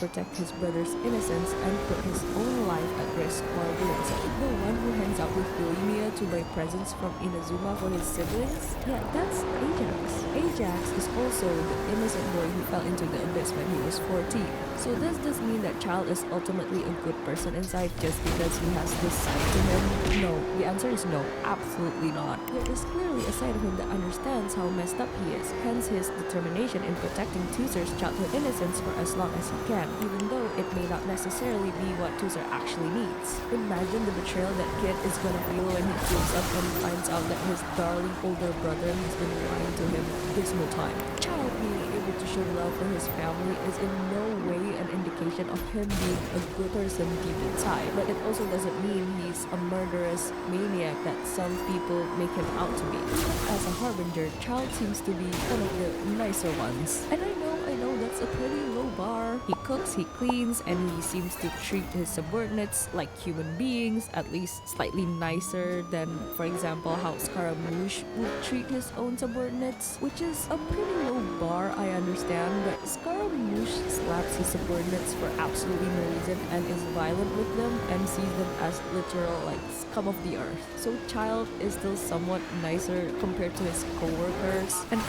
protect his brother's innocence and put his own life at risk while doing so. The one who hangs out with Bulimia to buy presents from Inazuma for his siblings? Yeah, that's Ajax. Ajax is also the innocent boy who fell into the abyss when he was 14. So does this mean that Child is ultimately a good person inside just because he has this side to him? No, the answer is no, absolutely not. There is clearly a side of him that understands how messed up he is, hence his determination in protecting Tuzer's childhood innocence for as long as he can, even though it may not necessarily be what Tuzer actually needs. Imagine the betrayal that kid is gonna feel when he grows up and finds out that his darling older brother has been lying to him this whole time. Child being able to show love for his family is in no way an indication of him being a good person deep inside, but it also doesn't mean he's a murderous maniac that some people make him out to be. Even as a harbinger, Child seems to be one of the nicer ones. And I know that's a pretty low bar. He cooks, he cleans, and he seems to treat his subordinates like human beings, at least slightly nicer than, for example, how Scaramouche would treat his own subordinates, which is a pretty low bar, I understand, but Scaramouche slaps his subordinates for absolutely no reason and is violent with them and sees them as literal like scum of the earth. So Child is still somewhat nicer compared to his co-workers. And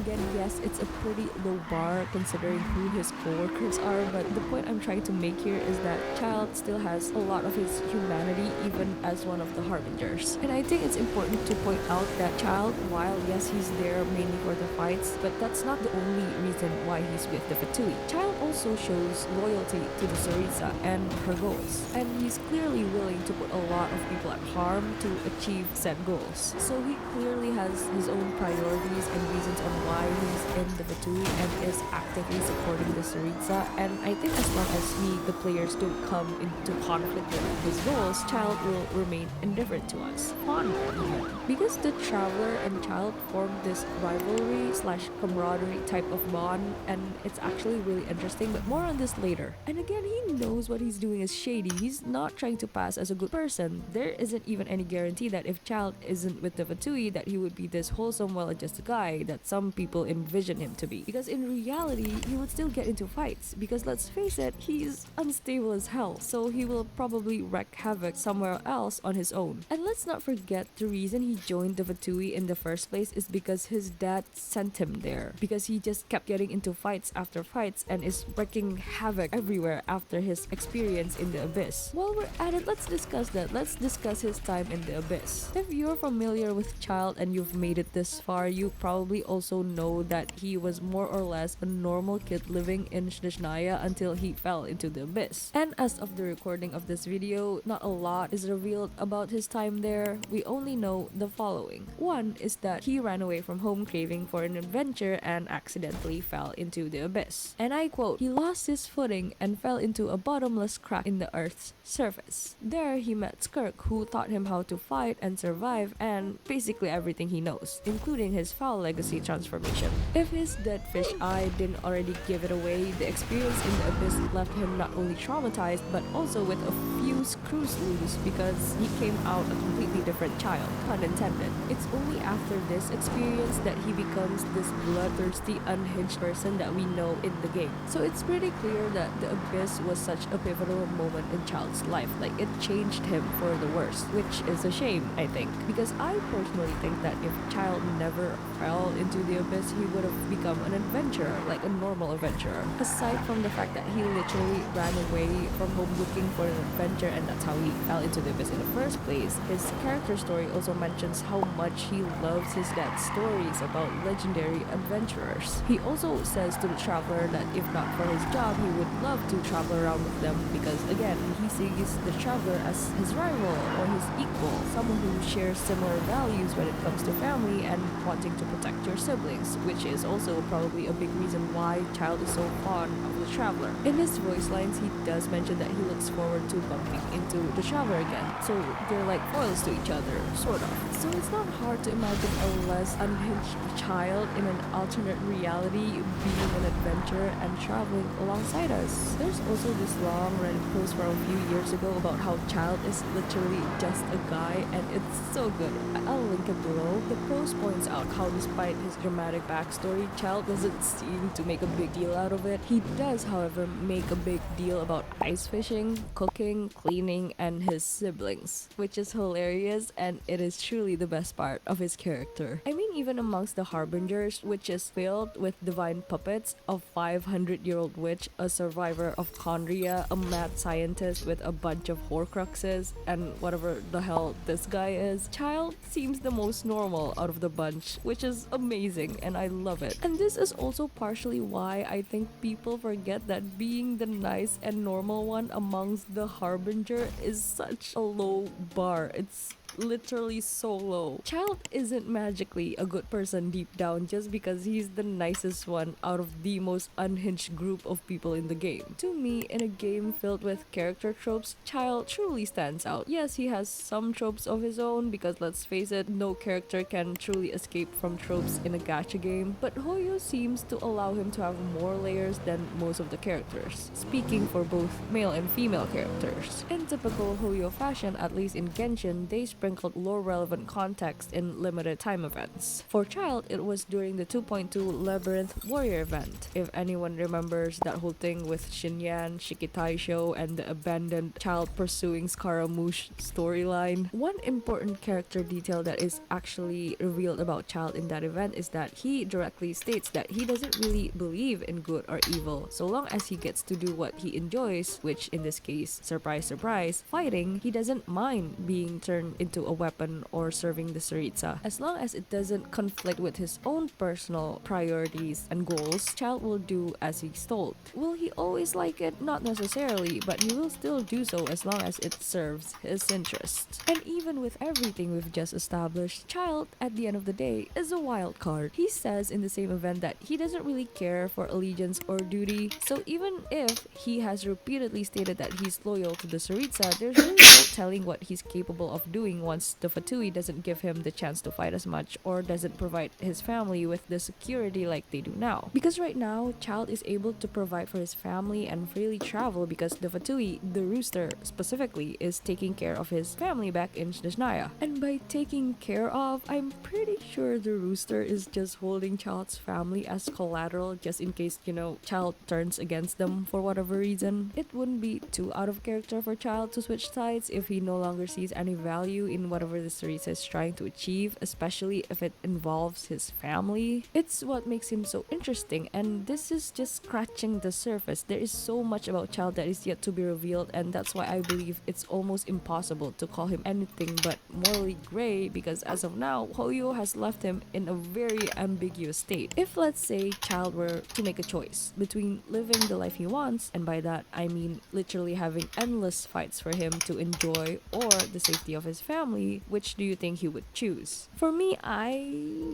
again, yes, it's a pretty low bar considering who his co-workers are, but the point I'm trying to make here is that Child still has a lot of his humanity even as one of the harbingers. And I think it's important to point out that Child, while yes, he's there mainly for the fights, but that's not the only reason why he's with the Fatui. Child also shows loyalty to the Sarisa and her goals, and he's clearly willing to put a lot of people at harm to achieve said goals. So he clearly has his own priorities and reasons on why he's in the Fatui and is actively supporting the Sarisa, and I think as long as we, the players, don't come into conflict with his goals, Child will remain indifferent to us. Fun even. Because the Traveler and Child form this rivalry slash camaraderie type of bond, and it's actually really interesting, but more on this later. And again, he knows what he's doing is shady. He's not trying to pass as a good person. There isn't even any guarantee that if Child isn't with the Fatui that he would be this wholesome, well-adjusted guy that some people envision him to be. Because in reality, he would still get into fights, because let's face it, he's unstable as hell, so he will probably wreak havoc somewhere else on his own. And let's not forget the reason he joined the Fatui in the first place is because his dad sent him there, because he just kept getting into fights after fights and is wreaking havoc everywhere after his experience in the Abyss. While we're at it, let's discuss that. Let's discuss his time in the Abyss. If you're familiar with Child and you've made it this far, you probably also know that he was more or less a normal kid living in Snezhnaya until he fell into the Abyss. And as of the recording of this video, not a lot is revealed about his time there. We only know the following. One is that he ran away from home craving for an adventure and accidentally fell into the Abyss. And I quote, "He lost his footing and fell into a bottomless crack in the earth's surface. There he met Skirk, who taught him how to fight and survive and basically everything he knows, including his foul legacy transformation." If his dead fish eye didn't already give it away, the experience in the Abyss left him not only traumatized but also with a few screws loose because he came out a completely different child, pun intended. It's only after this experience that he becomes this bloodthirsty, unhinged person that we know in the game. So it's pretty clear that the Abyss was such a pivotal moment in Child's life. Like, it changed him for the worse, which is a shame, I think, because I personally think that if Child never fell into the Abyss, he would have become an adventurer, like a normal adventurer. Aside from the fact that he literally ran away from home looking for an adventure and that's how he fell into the Abyss in the first place, his character story also mentions how much he loves his dad's stories about legendary adventurers. He also says to the Traveler that if not for his job, he would love to travel around with them because, again, he sees the Traveler as his rival or his equal, someone who shares similar values when it comes to family and wanting to protect your siblings, which is also probably a big reason why Child is so fond of the Traveler. In his voice lines, he does mention that he looks forward to bumping into the Traveler again, so they're like foils to each other, sort of. So it's not hard to imagine a less unhinged Child in an alternate reality being an adventurer and traveling alongside us. There's also this long Reddit post from a few years ago about how Child is literally just a guy, and it's so good. I'll link it below. The post points out how despite his dramatic backstory, Child doesn't seem to make a big deal out of it. He does does, however, make a big deal about ice fishing, cooking, cleaning, and his siblings, which is hilarious, and it is truly the best part of his character. I mean, even amongst the Harbingers, which is filled with divine puppets, a 500-year-old witch, a survivor of Chondria, a mad scientist with a bunch of Horcruxes, and whatever the hell this guy is, Child seems the most normal out of the bunch, which is amazing, and I love it. And this is also partially why I think people forget that being the nice and normal one amongst the Harbinger is such a low bar. It's literally so low. Child isn't magically a good person deep down just because he's the nicest one out of the most unhinged group of people in the game. To me, in a game filled with character tropes, Child truly stands out. Yes, he has some tropes of his own because let's face it, no character can truly escape from tropes in a gacha game, but Hoyo seems to allow him to have more layers than most of the characters, speaking for both male and female characters. In typical Hoyo fashion, at least in Genshin, they sprinkled lore-relevant context in limited time events. For Child, it was during the 2.2 Labyrinth Warrior event. If anyone remembers that whole thing with Shinyan, Shikitaisho, and the abandoned child pursuing Scaramouche storyline, one important character detail that is actually revealed about Child in that event is that he directly states that he doesn't really believe in good or evil, so long as he gets to do what he enjoys, which in this case, surprise surprise, fighting, he doesn't mind being turned into a weapon or serving the Saritsa. As long as it doesn't conflict with his own personal priorities and goals, Child will do as he's told. Will he always like it? Not necessarily, but he will still do so as long as it serves his interests. And even with everything we've just established, Child, at the end of the day, is a wild card. He says in the same event that he doesn't really care for allegiance or duty, so even if he has repeatedly stated that he's loyal to the Saritsa, there's really no telling what he's capable of doing once the Fatui doesn't give him the chance to fight as much or doesn't provide his family with the security like they do now. Because right now, Child is able to provide for his family and freely travel because the Fatui, the rooster specifically, is taking care of his family back in Snezhnaya. And by taking care of, I'm pretty sure the rooster is just holding Child's family as collateral just in case, Child turns against them for whatever reason. It wouldn't be too out of character for Child to switch sides if he no longer sees any value in whatever the Sarisa is trying to achieve, especially if it involves his family. It's what makes him so interesting, and this is just scratching the surface. There is so much about Child that is yet to be revealed, and that's why I believe it's almost impossible to call him anything but morally gray, because as of now, Hoyo has left him in a very ambiguous state. If let's say Child were to make a choice between living the life he wants, and by that I mean literally having endless fights for him to enjoy, or the safety of his family, which do you think he would choose? For me, I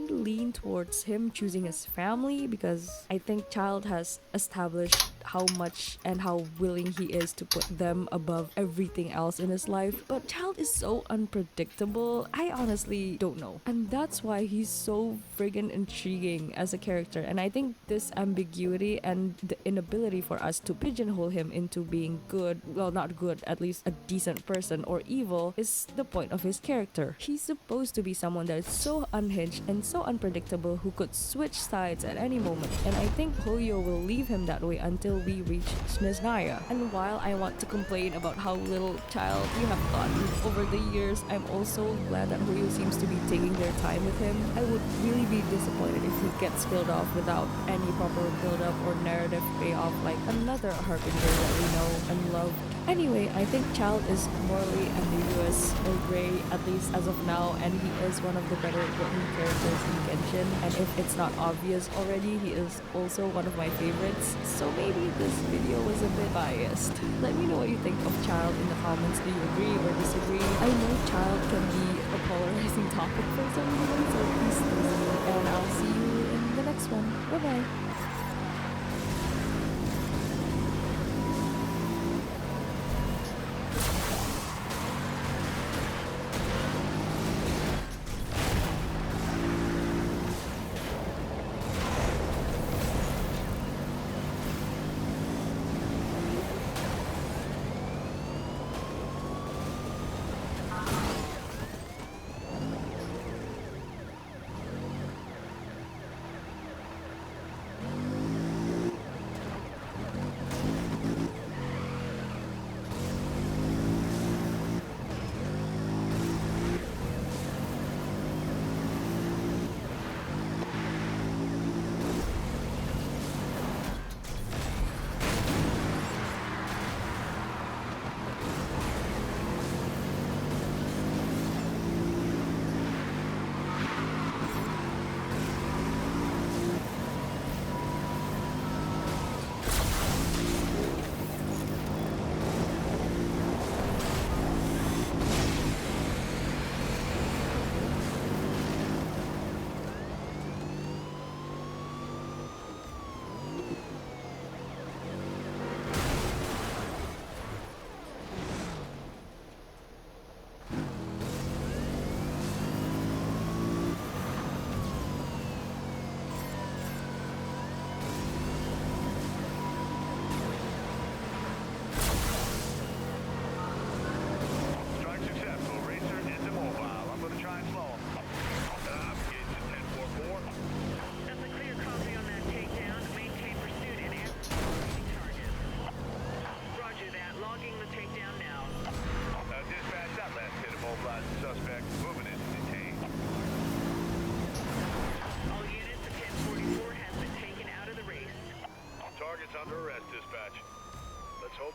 lean towards him choosing his family because I think Child has established how much and how willing he is to put them above everything else in his life. But Child is so unpredictable, I honestly don't know. And that's why he's so friggin' intriguing as a character. And I think this ambiguity and the inability for us to pigeonhole him into being good, well, not good, at least a decent person, or evil, is the point of his character. He's supposed to be someone that is so unhinged and so unpredictable who could switch sides at any moment. And I think Hoyo will leave him that way until we reach Snezhnaya. And while I want to complain about how little Child you have gotten over the years, I'm also glad that Hoyo seems to be taking their time with him. I would really be disappointed if he gets killed off without any proper build-up or narrative payoff like another Harbinger that we know and love. Anyway, I think Child is morally ambiguous or gray, at least as of now, and he is one of the better written characters in Genshin. And if it's not obvious already, he is also one of my favorites. So maybe this video was a bit biased. Let me know what you think of Child in the comments. Do you agree or disagree? I know Child can be a polarizing topic for some reason, so please let me know, and I'll see you in the next one. Bye bye.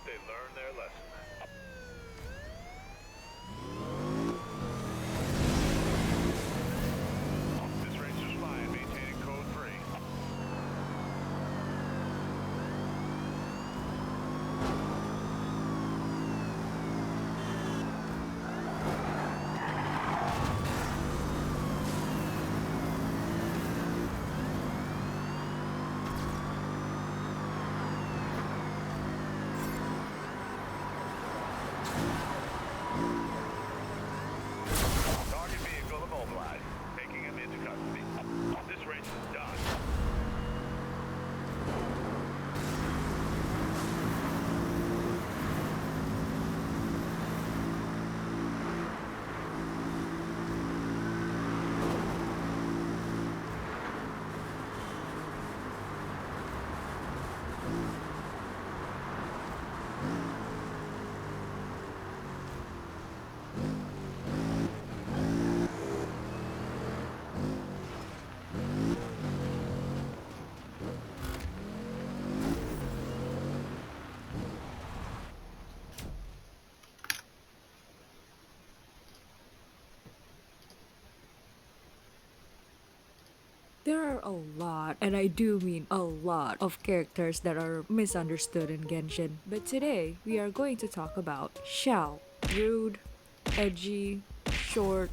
hope they learn their lesson. This racer's fine, maintaining code 3. Target vehicle immobilized, taking him into custody. This race is done. There are a lot, and I do mean a lot, of characters that are misunderstood in Genshin. But today, we are going to talk about Xiao. Rude, edgy, short,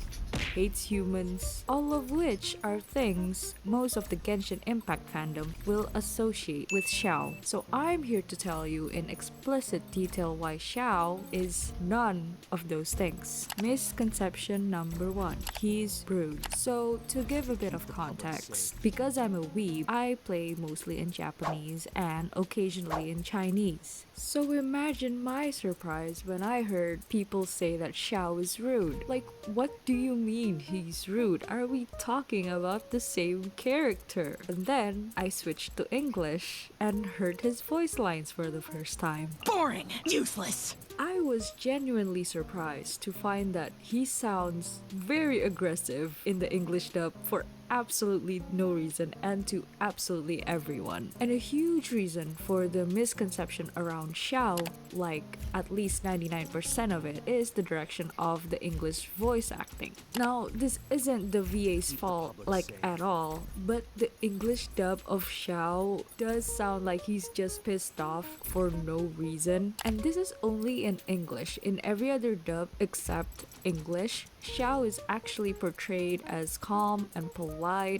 hates humans, all of which are things most of the Genshin Impact fandom will associate with Xiao. So I'm here to tell you in explicit detail why Xiao is none of those things. Misconception number 1. He's rude. So to give a bit of context, because I'm a weeb, I play mostly in Japanese and occasionally in Chinese. So imagine my surprise when I heard people say that Xiao is rude. Like, what do you mean he's rude? Are we talking about the same character? And then I switched to English and heard his voice lines for the first time. Boring. Useless. I was genuinely surprised to find that he sounds very aggressive in the English dub for absolutely no reason and to absolutely everyone. And a huge reason for the misconception around Xiao, like at least 99% of it, is the direction of the English voice acting. Now, this isn't the VA's fault, like at all, but the English dub of Xiao does sound like he's just pissed off for no reason. And this is only in English. In every other dub except English, Xiao is actually portrayed as calm and polite.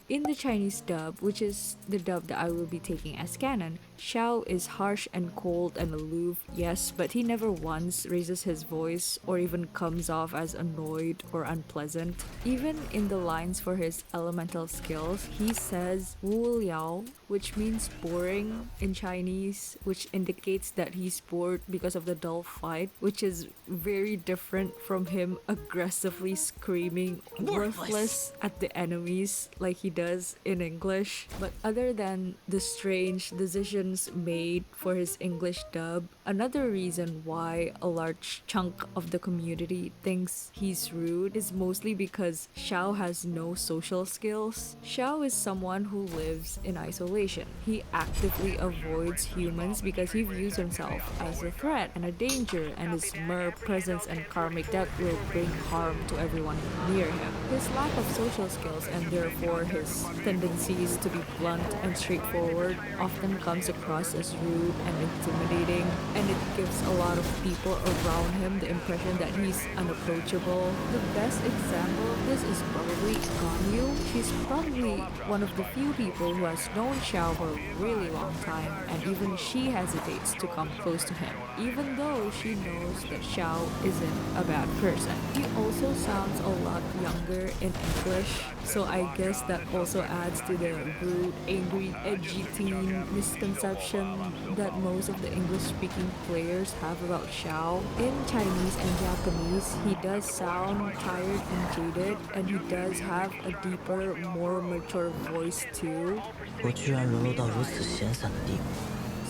In the Chinese dub, which is the dub that I will be taking as canon, Xiao is harsh and cold and aloof, yes, but he never once raises his voice or even comes off as annoyed or unpleasant. Even in the lines for his elemental skills, he says Wu Liao, which means boring in Chinese, which indicates that he's bored because of the dull fight, which is very different from him aggressively screaming worthless at the enemies like he does in English. But other than the strange decisions made for his English dub, another reason why a large chunk of the community thinks he's rude is mostly because Xiao has no social skills. Xiao is someone who lives in isolation. He actively avoids humans because he views himself as a threat and a danger, and his mere presence and karmic debt will bring harm to everyone near him. His lack of social skills and therefore his tendencies to be blunt and straightforward often comes across as rude and intimidating, and it gives a lot of people around him the impression that he's unapproachable. The best example of this is probably Ganyu. She's probably one of the few people who has known Xiao for a really long time, and even she hesitates to come close to him, even though she knows that Xiao isn't a bad person. He also sounds a lot younger in English, so I guess that also adds to the rude, angry, edgy teen misconception that most of the English-speaking players have about Xiao. In Chinese and Japanese, he does sound tired and jaded, and he does have a deeper, more mature voice too. 我居然沦落到如此闲散的地步。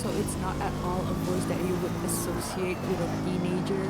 So it's not at all a voice that you would associate with a teenager.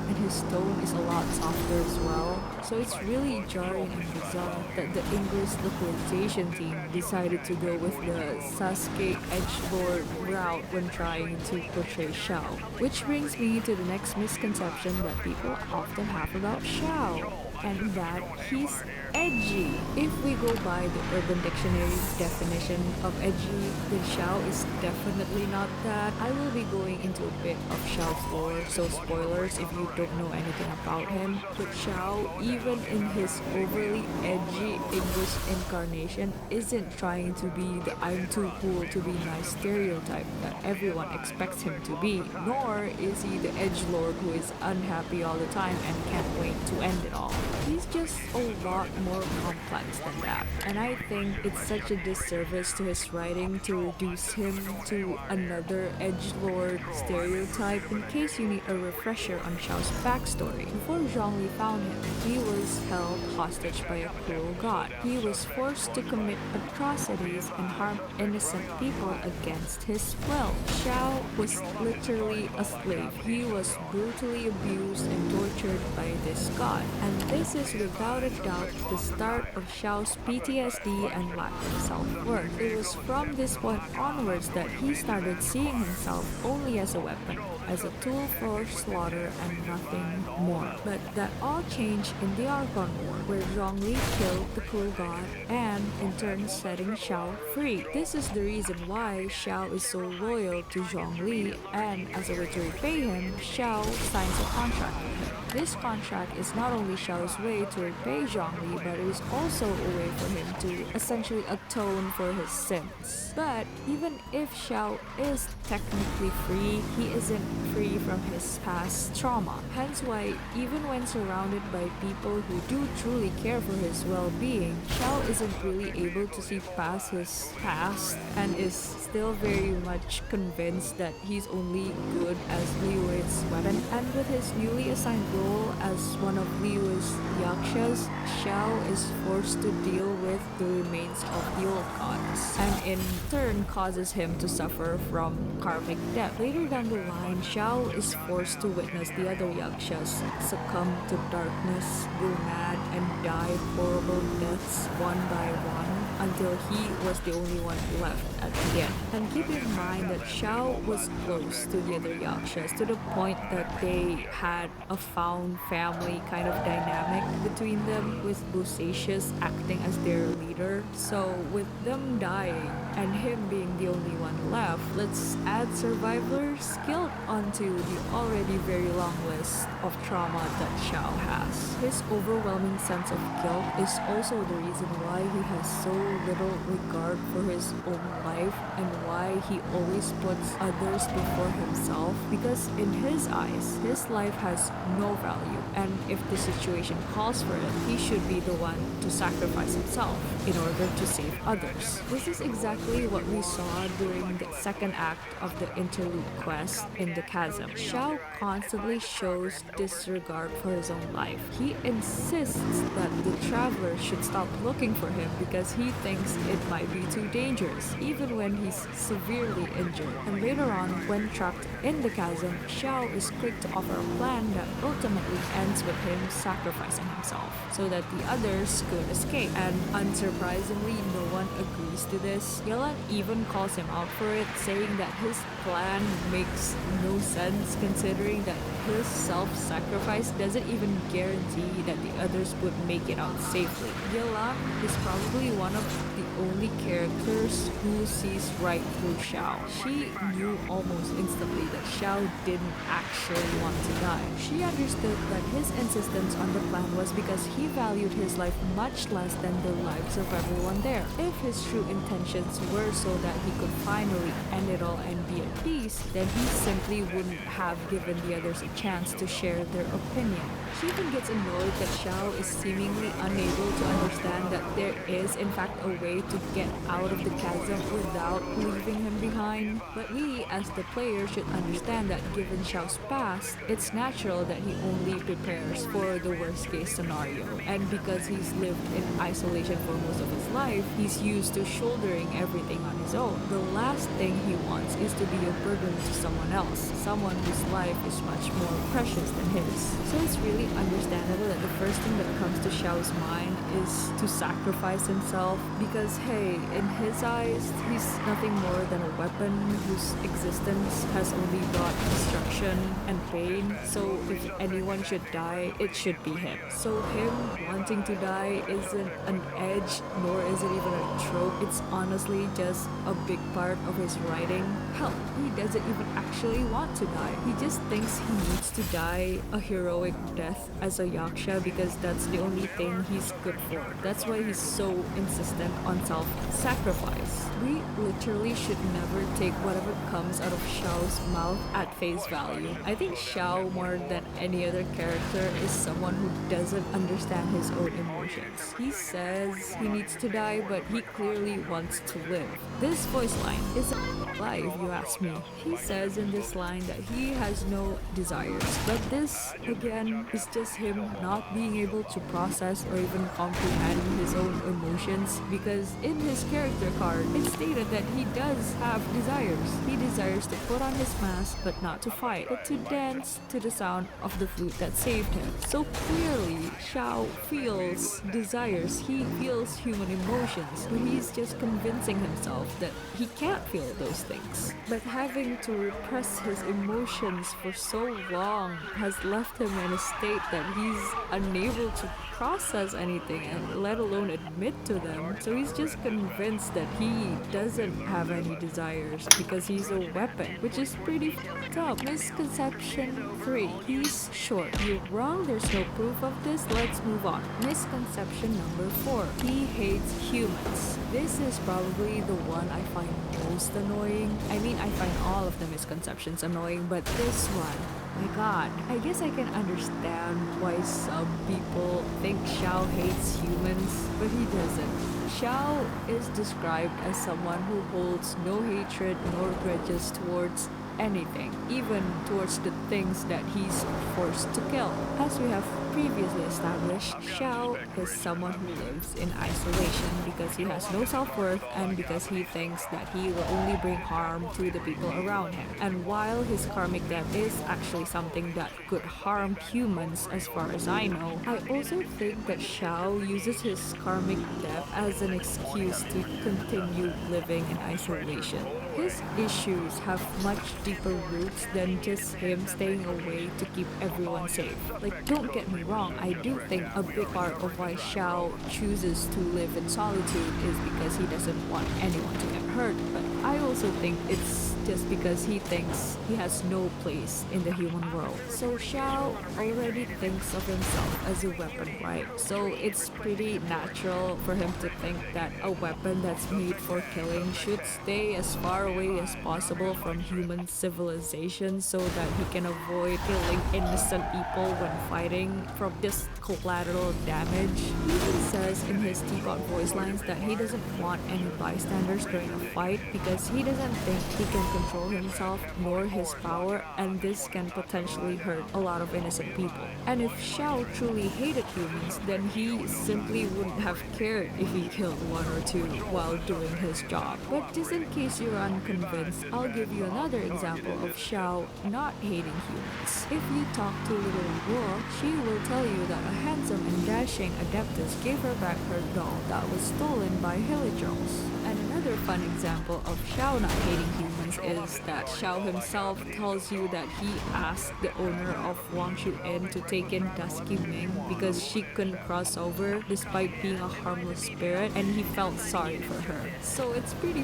and his tone is a lot softer as well. So it's really jarring and bizarre that the English localization team decided to go with the Sasuke edgelord route when trying to portray Xiao. Which brings me to the next misconception that people often have about Xiao, and that he's edgy. If we go by the Urban Dictionary definition of edgy, then Xiao is definitely not that. I will be going into a bit of Xiao's lore, so spoilers if you don't know anything about him. But Xiao, even in his overly edgy English incarnation, isn't trying to be the I'm too cool to be nice stereotype that everyone expects him to be, nor is he the edgelord who is unhappy all the time and can't wait to end it all. He's just a lot more complex than that, and I think it's such a disservice to his writing to reduce him to another edgelord stereotype. In case you need a refresher on Xiao's backstory, before Zhongli found him, he was held hostage by a cruel god. He was forced to commit atrocities and harm innocent people against his will. Xiao was literally a slave. He was brutally abused and tortured by this god, and this is without a doubt the start of Xiao's PTSD and lack of self-worth. It was from this point onwards that he started seeing himself only as a weapon, as a tool for slaughter and nothing more. But that all changed in the Argon War, where Zhongli killed the cruel god and in turn setting Xiao free. This is the reason why Xiao is so loyal to Zhongli, and as a way to repay him, Xiao signs a contract with him. This contract is not only Xiao's way to repay Zhongli, but it is also a way for him to essentially atone for his sins. But even if Xiao is technically free, he isn't free from his past trauma. Hence why, even when surrounded by people who do truly care for his well-being, Xiao isn't really able to see past his past and is still very much convinced that he's only good as Liyue's weapon. And with his newly assigned role as one of Liyue's yakshas, Xiao is forced to deal with the remains of the old gods, and in turn causes him to suffer from karmic death. Later down the line, Xiao is forced to witness the other yakshas succumb to darkness, go mad, and die horrible deaths one by one until he was the only one left at the end. And keep in mind that Xiao was close to the other yakshas to the point that they had a found family kind of dynamic between them, with Busacious acting as their leader. So with them dying and him being the only one left, let's add survivor's guilt onto the already very long list of trauma that Xiao has. His overwhelming sense of guilt is also the reason why he has so little regard for his own life and why he always puts others before himself, because in his eyes, his life has no value, and if the situation calls for it, he should be the one to sacrifice himself in order to save others. This is exactly what we saw during the second act of the interlude quest in the chasm. Xiao constantly shows disregard for his own life. He insists that the traveler should stop looking for him because he thinks it might be too dangerous, even when he's severely injured. And later on, when trapped in the chasm, Xiao is quick to offer a plan that ultimately ends with him sacrificing himself so that the others could escape. And unsurprisingly, no one agrees to this. Yelan even calls him out for it, saying that his plan makes no sense considering that his self-sacrifice doesn't even guarantee that the others would make it out safely. Yelan is probably one of the only characters who sees right through Xiao. She knew almost instantly that Xiao didn't actually want to die. She understood that his insistence on the plan was because he valued his life much less than the lives of everyone there. If his true intentions were so that he could finally end it all and be at peace, then he simply wouldn't have given the others a chance to share their opinion. She even gets annoyed that Xiao is seemingly unable to understand that there is in fact a way to get out of the chasm without leaving him behind. But we, as the player, should understand that given Xiao's past, it's natural that he only prepares for the worst case scenario. And because he's lived in isolation for most of his life, he's used to shouldering everything on his own. The last thing he wants is to be a burden to someone else, someone whose life is much more precious than his. So it's really understandable that the first thing that comes to Xiao's mind is to sacrifice himself because, hey, in his eyes, he's nothing more than a weapon whose existence has only brought destruction and pain. So if anyone should die, it should be him. So him wanting to die isn't an edge, nor is it even a trope. It's honestly just a big part of his writing. Hell, he doesn't even actually want to die. He just thinks he needs to die a heroic death as a yaksha because that's the only thing he's good for. That's why he's so insistent on self-sacrifice. We literally should never take whatever comes out of Xiao's mouth at face value. I think Xiao, more than any other character, is someone who doesn't understand his own emotions. He says he needs to die, but he clearly wants to live. This voice line is a lie if you ask me. He says in this line that he has no desires, but this, again, is just him not being able to process or even comprehend his own emotions because in his character card, it's stated that he does have desires. He desires to put on his mask, but not to fight, but to dance to the sound of the flute that saved him. So clearly, Xiao feels desires, he feels human emotions, but he's just convincing himself that he can't feel those things. But having to repress his emotions for so long has left him in a state that he's unable to process anything and let alone admit to them. So he's just convinced that he doesn't have any desires because he's a weapon, which is pretty f***ed up. Misconception 3. He's short. You're wrong, there's no proof of this. Let's move on. Misconception number 4. He hates humans. This is probably the one I find most annoying. I mean, I find all of the misconceptions annoying, but this one, my god. I guess I can understand why some people think Xiao hates humans, but he doesn't. Xiao is described as someone who holds no hatred nor grudges towards anything, even towards the things that he's forced to kill. As we have previously established, Xiao is someone who lives in isolation because he has no self-worth and because he thinks that he will only bring harm to the people around him. And while his karmic debt is actually something that could harm humans as far as I know, I also think that Xiao uses his karmic debt as an excuse to continue living in isolation. His issues have much deeper roots than just him staying away to keep everyone safe. Like, don't get me wrong, I do think a big part of why Xiao chooses to live in solitude is because he doesn't want anyone to get hurt, but I also think it's just because he thinks he has no place in the human world. So Xiao already thinks of himself as a weapon, right? So it's pretty natural for him to think that a weapon that's made for killing should stay as far away as possible from human civilization so that he can avoid killing innocent people when fighting from just collateral damage. He even says in his teapot voice lines that he doesn't want any bystanders during a fight because he doesn't think he can control himself nor his power, and this can potentially hurt a lot of innocent people. And if Xiao truly hated humans, then he simply wouldn't have cared if he killed one or two while doing his job. But just in case you're unconvinced, I'll give you another example of Xiao not hating humans. If you talk to little Wu, she will tell you that a handsome and dashing adeptus gave her back her doll that was stolen by Hilichurls. And another fun example of Xiao not hating humans is that Xiao himself tells you that he asked the owner of Wangshu Inn to take in Dusky Ming because she couldn't cross over despite being a harmless spirit, and he felt sorry for her. So it's pretty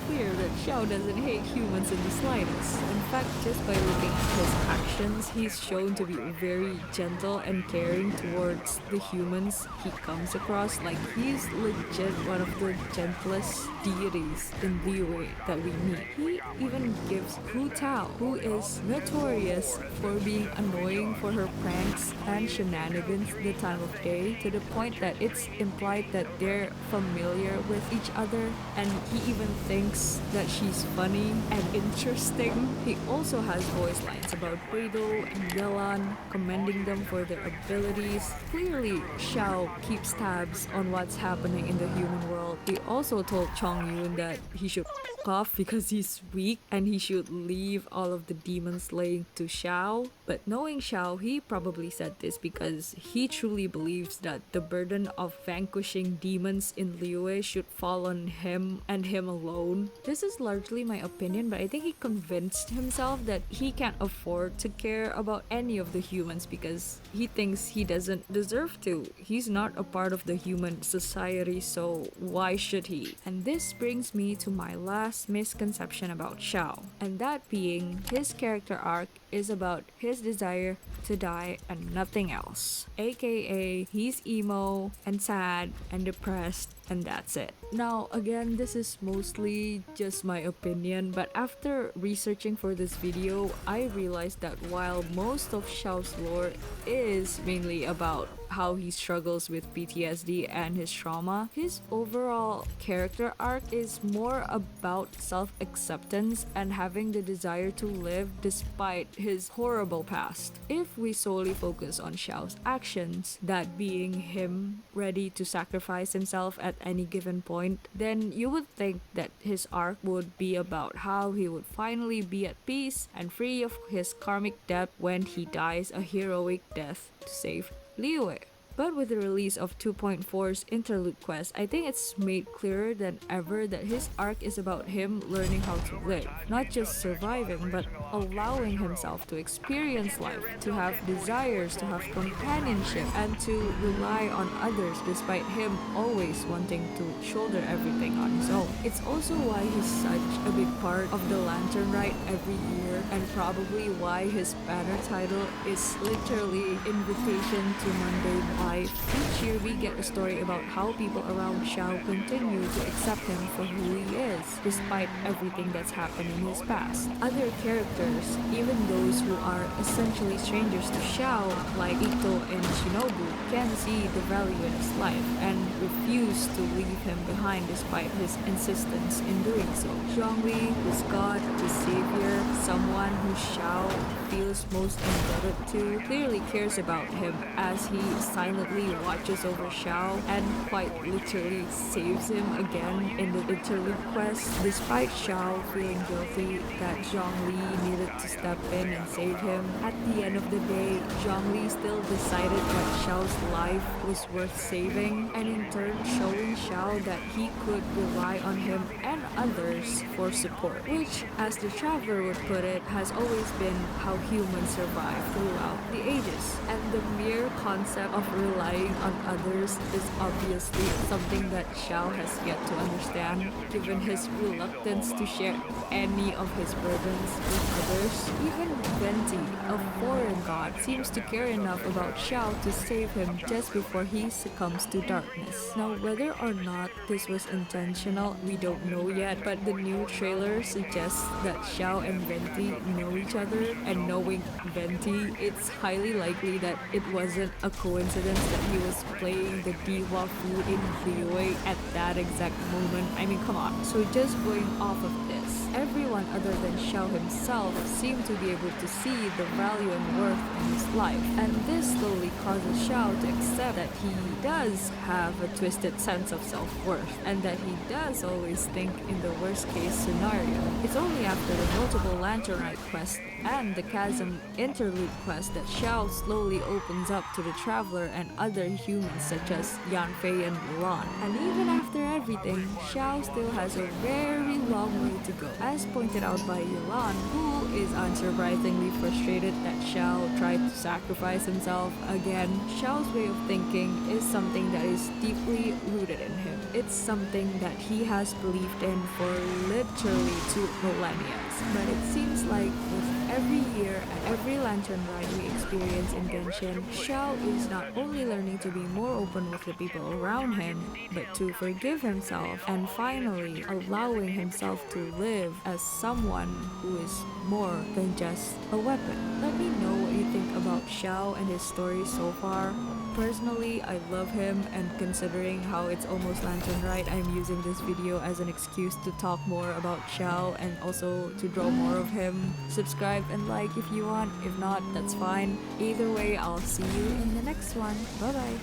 clear that Xiao doesn't hate humans in the slightest. In fact, just by looking at his actions, interactions, he's shown to be very gentle and caring towards the humans he comes across. Like, he's legit one of the gentlest deities in Liyue that we meet. He even gives Hu Tao, who is notorious for being annoying for her pranks and shenanigans the time of day, to the point that it's implied that they're familiar with each other, and he even thinks that she's funny and interesting. He also has voice lines about Guido and Yelan, commending them for their abilities. Clearly, Xiao keeps tabs on what's happening in the human world. He also told Chong Yun that he should off because he's weak and he should leave all of the demon slaying to Xiao. But knowing Xiao, he probably said this because he truly believes that the burden of vanquishing demons in Liyue should fall on him and him alone. This is largely my opinion, but I think he convinced himself that he can't afford to care about any of the humans because he thinks he doesn't deserve to. He's not a part of the human society, so why should he? And this brings me to my last misconception about Xiao, and that being his character arc is about his desire to die and nothing else. AKA, he's emo and sad and depressed, and that's it. Now, again, this is mostly just my opinion, but after researching for this video, I realized that while most of Xiao's lore is mainly about how he struggles with PTSD and his trauma, his overall character arc is more about self-acceptance and having the desire to live despite his horrible past. If we solely focus on Xiao's actions, that being him ready to sacrifice himself at any given point, then you would think that his arc would be about how he would finally be at peace and free of his karmic debt when he dies a heroic death to save Liyue. But with the release of 2.4's Interlude Quest, I think it's made clearer than ever that his arc is about him learning how to live, not just surviving, but allowing himself to experience life, to have desires, to have companionship, and to rely on others despite him always wanting to shoulder everything on his own. It's also why he's such a big part of the Lantern Rite every year, and probably why his banner title is literally Invitation to Mundane Life. Each year we get a story about how people around Xiao continue to accept him for who he is, despite everything that's happened in his past. Other characters, even those who are essentially strangers to Xiao, like Ito and Shinobu, can see the value in his life and refuse to leave him behind despite his insistence in doing so. Zhongli, his god, his savior, someone who Xiao feels most indebted to, clearly cares about him as he silently watches over Xiao and quite literally saves him again in the Interlude Quest, despite Xiao feeling guilty that Zhongli needed to step in and save him. At the end of the day, Zhongli still decided that Xiao's life was worth saving, and in turn showing Xiao that he could rely on him and others for support, which, as the Traveler would put it, has always been how humans survive throughout the ages. And the mere concept of relying on others is obviously something that Xiao has yet to understand, given his reluctance to share any of his burdens with others. Even Venti, a foreign god, seems to care enough about Xiao to save him just before he succumbs to darkness. Now, whether or not this was intentional, we don't know yet, but the new trailer suggests that Xiao and Venti know each other, and knowing Venti, it's highly likely that it wasn't a coincidence that he was playing the Diwa flute in Liyue at that exact moment. I mean, come on. So just going off of this, everyone other than Xiao himself seemed to be able to see the value and worth in his life, and this slowly causes Xiao to accept that he does have a twisted sense of self-worth, and that he does always think in the worst case scenario. It's only after the multiple Lantern Rite quest and the Chasm Interlude Quest that Xiao slowly opens up to the Traveler and other humans such as Yanfei and Mulan. And even after everything, Xiao still has a very long way to go, as pointed out by Yulan, who is unsurprisingly frustrated that Xiao tried to sacrifice himself again. Xiao's way of thinking is something that is deeply rooted in him. It's something that he has believed in for literally 2 millennia. But it seems like with Every year at every lantern ride we experience in Genshin, Xiao is not only learning to be more open with the people around him, but to forgive himself and finally allowing himself to live as someone who is more than just a weapon. Let me know what you think about Xiao and his story so far. Personally, I love him, and considering how it's almost Lantern Ride, I'm using this video as an excuse to talk more about Xiao and also to draw more of him. Subscribe and like if you want, if not, that's fine. Either way, I'll see you in the next one. Bye bye.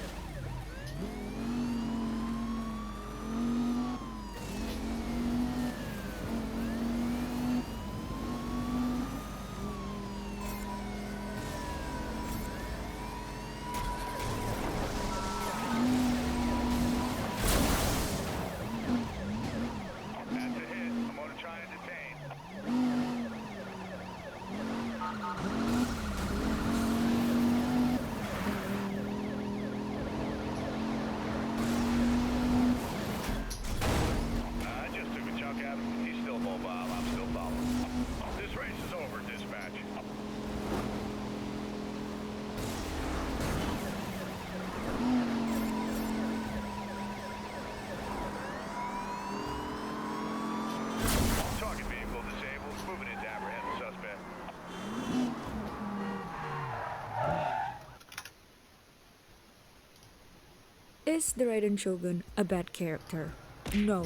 That's a hit. I'm gonna try and detain. I just took a chunk out of him. He's still mobile. I'm still following. This race is over, dispatch. Target vehicle disabled. Moving in to apprehend the suspect. Is the Raiden Shogun a bad character? No,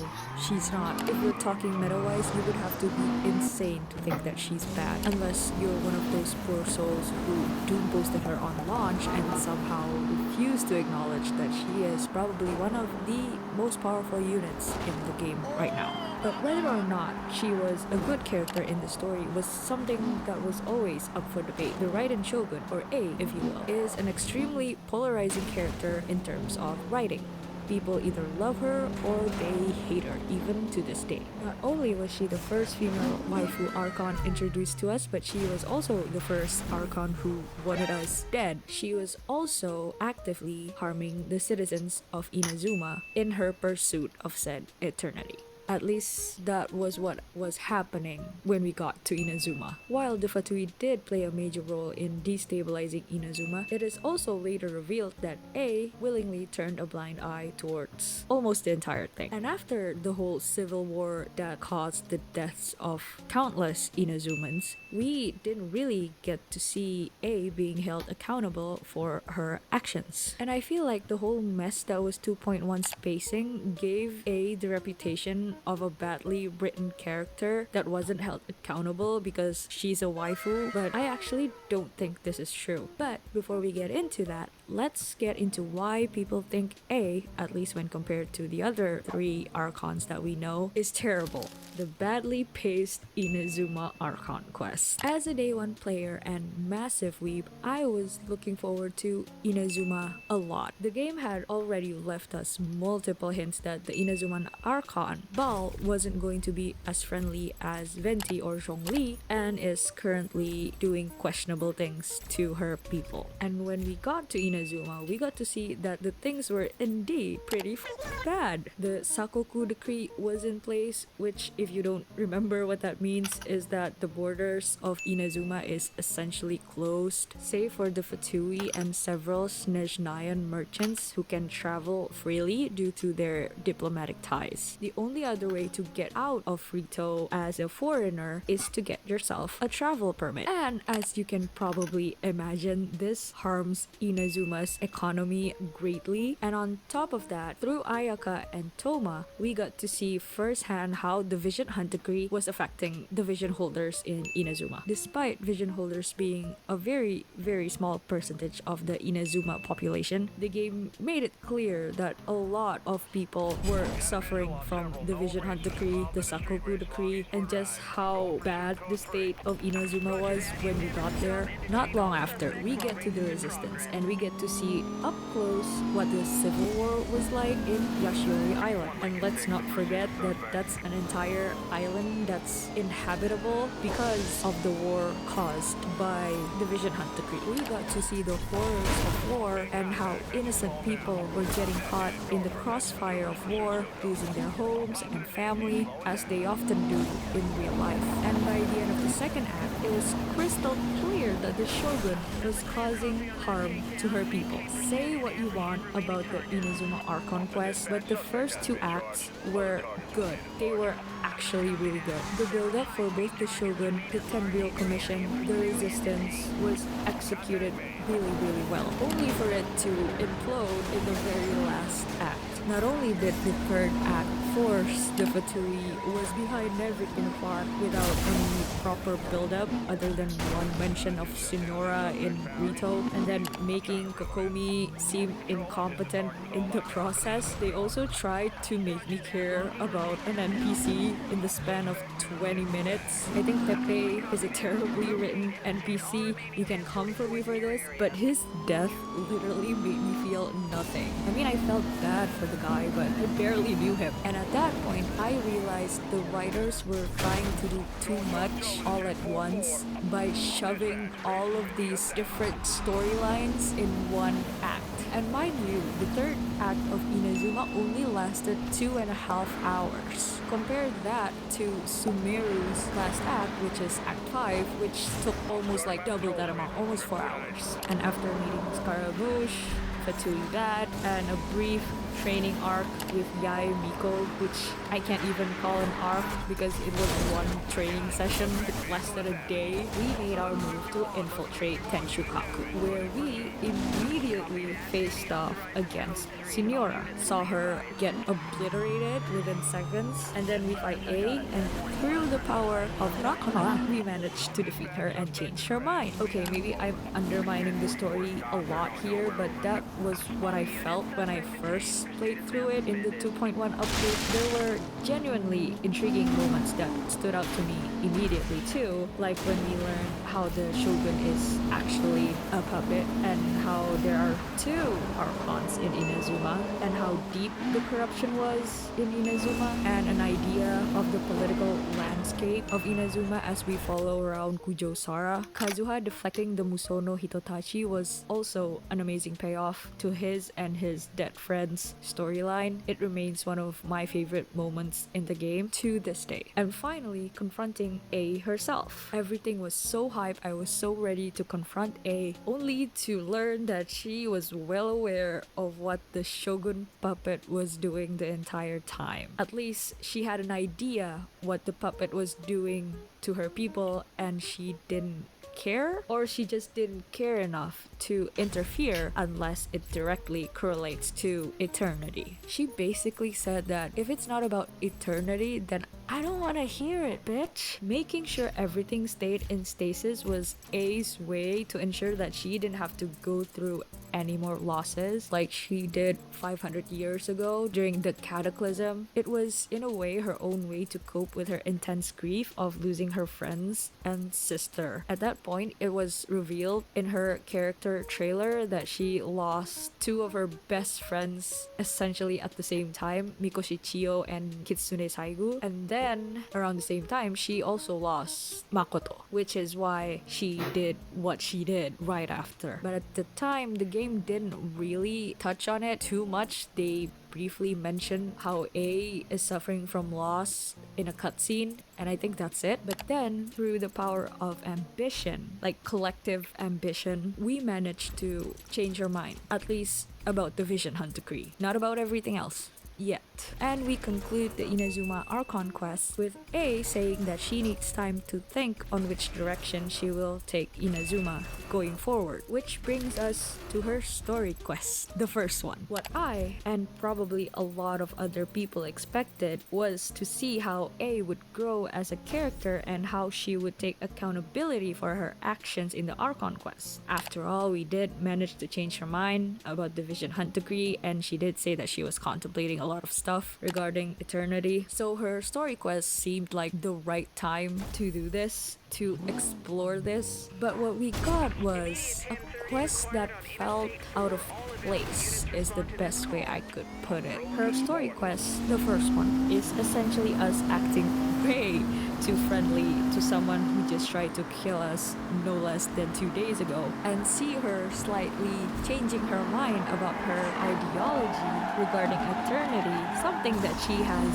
she's not. If we're talking meta-wise, you would have to be insane to think that she's bad. Unless you're one of those poor souls who doom posted her on launch and somehow refuse to acknowledge that she is probably one of the most powerful units in the game right now. But whether or not she was a good character in the story was something that was always up for debate. The Raiden Shogun, or A if you will, is an extremely polarizing character in terms of writing. People either love her or they hate her, even to this day. Not only was she the first female waifu Archon introduced to us, but she was also the first Archon who wanted us dead. She was also actively harming the citizens of Inazuma in her pursuit of said eternity. At least that was what was happening when we got to Inazuma. While the Fatui did play a major role in destabilizing Inazuma, it is also later revealed that A willingly turned a blind eye towards almost the entire thing. And after the whole civil war that caused the deaths of countless Inazumans, we didn't really get to see A being held accountable for her actions. And I feel like the whole mess that was 2.1 spacing gave A the reputation of a badly written character that wasn't held accountable because she's a waifu, but I actually don't think this is true. But before we get into that, let's get into why people think A, at least when compared to the other three Archons that we know, is terrible. The badly paced Inazuma Archon quest. As a day one player and massive weeb, I was looking forward to Inazuma a lot. The game had already left us multiple hints that the Inazuman Archon, Bal, wasn't going to be as friendly as Venti or Zhongli and is currently doing questionable things to her people. And when we got to Inazuma, we got to see that the things were indeed pretty bad. The Sakoku decree was in place, which if you don't remember what that means is that the borders of Inazuma is essentially closed, save for the Fatui and several Snezhnayan merchants who can travel freely due to their diplomatic ties. The only other way to get out of Rito as a foreigner is to get yourself a travel permit. And as you can probably imagine, this harms Inazuma's economy greatly. And on top of that, through Ayaka and Toma, we got to see firsthand how the Vision Hunt decree was affecting the vision holders in Inazuma. Despite vision holders being a very, very small percentage of the Inazuma population, the game made it clear that a lot of people were suffering from the Vision Hunt decree, the Sakoku decree, and just how bad the state of Inazuma was when we got there. Not long after, we get to the Resistance and we get to see up close what the Civil War was like in Yashiori Island. And let's not forget that that's an entire island that's inhabitable because of the war caused by the Vision Hunt decree. We got to see the horrors of war and how innocent people were getting caught in the crossfire of war, losing their homes and family, as they often do in real life. And by the end of the second act, it was crystal clear that the shogun was causing harm to her people. Say what you want about the Inazuma Archon quest, but the first two acts were good. They were actually really good. The build-up for both the Shogun, the Tenryou Commission, the Resistance was executed really well, only for it to implode in the very last act. Not only did the third act force the Fatui was behind everything apart without any proper build-up other than one mention of Sonora in Rito, and then making Kokomi seem incompetent in the process. They also tried to make me care about an NPC in the span of 20 minutes. I think Pepe is a terribly written NPC. You can come for me for this, but his death literally made me feel nothing. I mean, I felt bad for the guy, but I barely knew him. And at that point, I realized the writers were trying to do too much all at once by shoving all of these different storylines in one act. And mind you, the third act of Inazuma only lasted 2.5 hours. Compare that to Sumeru's last act, which is Act 5, which took almost like double that amount, almost 4 hours. And after meeting Scaramouche, Fatui Bad, and a brief training arc with Yae Miko, which I can't even call an arc because it was one training session. It lasted a day. We made our move to infiltrate Tenshukaku, where we immediately faced off against Signora. Saw her get obliterated within seconds, and then we fight A, and through the power of Rakona, we managed to defeat her and change her mind. Okay, maybe I'm undermining the story a lot here, but that was what I felt when I first played through it in the 2.1 update. There were genuinely intriguing moments that stood out to me immediately too, like when we learned how the Shogun is actually a puppet and how there are two Archons in Inazuma and how deep the corruption was in Inazuma, and an idea of the political landscape of Inazuma as we follow around Kujo Sara. Kazuha deflecting the Musono Hitotachi was also an amazing payoff to his and his dead friends storyline. It remains one of my favorite moments in the game to this day. And finally, confronting A herself. Everything was so hype. I was so ready to confront A, only to learn that she was well aware of what the Shogun puppet was doing the entire time. At least she had an idea what the puppet was doing to her people, and she didn't care, or she just didn't care enough to interfere unless it directly correlates to eternity. She basically said that if it's not about eternity, then I don't want to hear it, bitch. Making sure everything stayed in stasis was A's way to ensure that she didn't have to go through any more losses like she did 500 years ago during the cataclysm. It was, in a way, her own way to cope with her intense grief of losing her friends and sister. At that point, it was revealed in her character trailer that she lost two of her best friends essentially at the same time, Mikoshi Chiyo and Kitsune Saigu. And then, around the same time, she also lost Makoto, which is why she did what she did right after. But at the time, the game didn't really touch on it too much. They briefly mentioned how A is suffering from loss in a cutscene, and I think that's it. But then, through the power of ambition, like collective ambition, we managed to change her mind, at least about the Vision Hunt decree, not about everything else. Yet. And we conclude the Inazuma Archon quest with A saying that she needs time to think on which direction she will take Inazuma going forward, which brings us to her story quest, the first one. What I, and probably a lot of other people expected, was to see how A would grow as a character and how she would take accountability for her actions in the Archon quest. After all, we did manage to change her mind about the Vision Hunt decree, and she did say that she was contemplating a lot of stuff regarding eternity. So her story quest seemed like the right time to do this, to explore this. But what we got was a quest that felt out of place is the best way I could put it. Her story quest, the first one, is essentially us acting way too friendly to someone who just tried to kill us no less than 2 days ago, and see her slightly changing her mind about her ideology regarding eternity, something that she has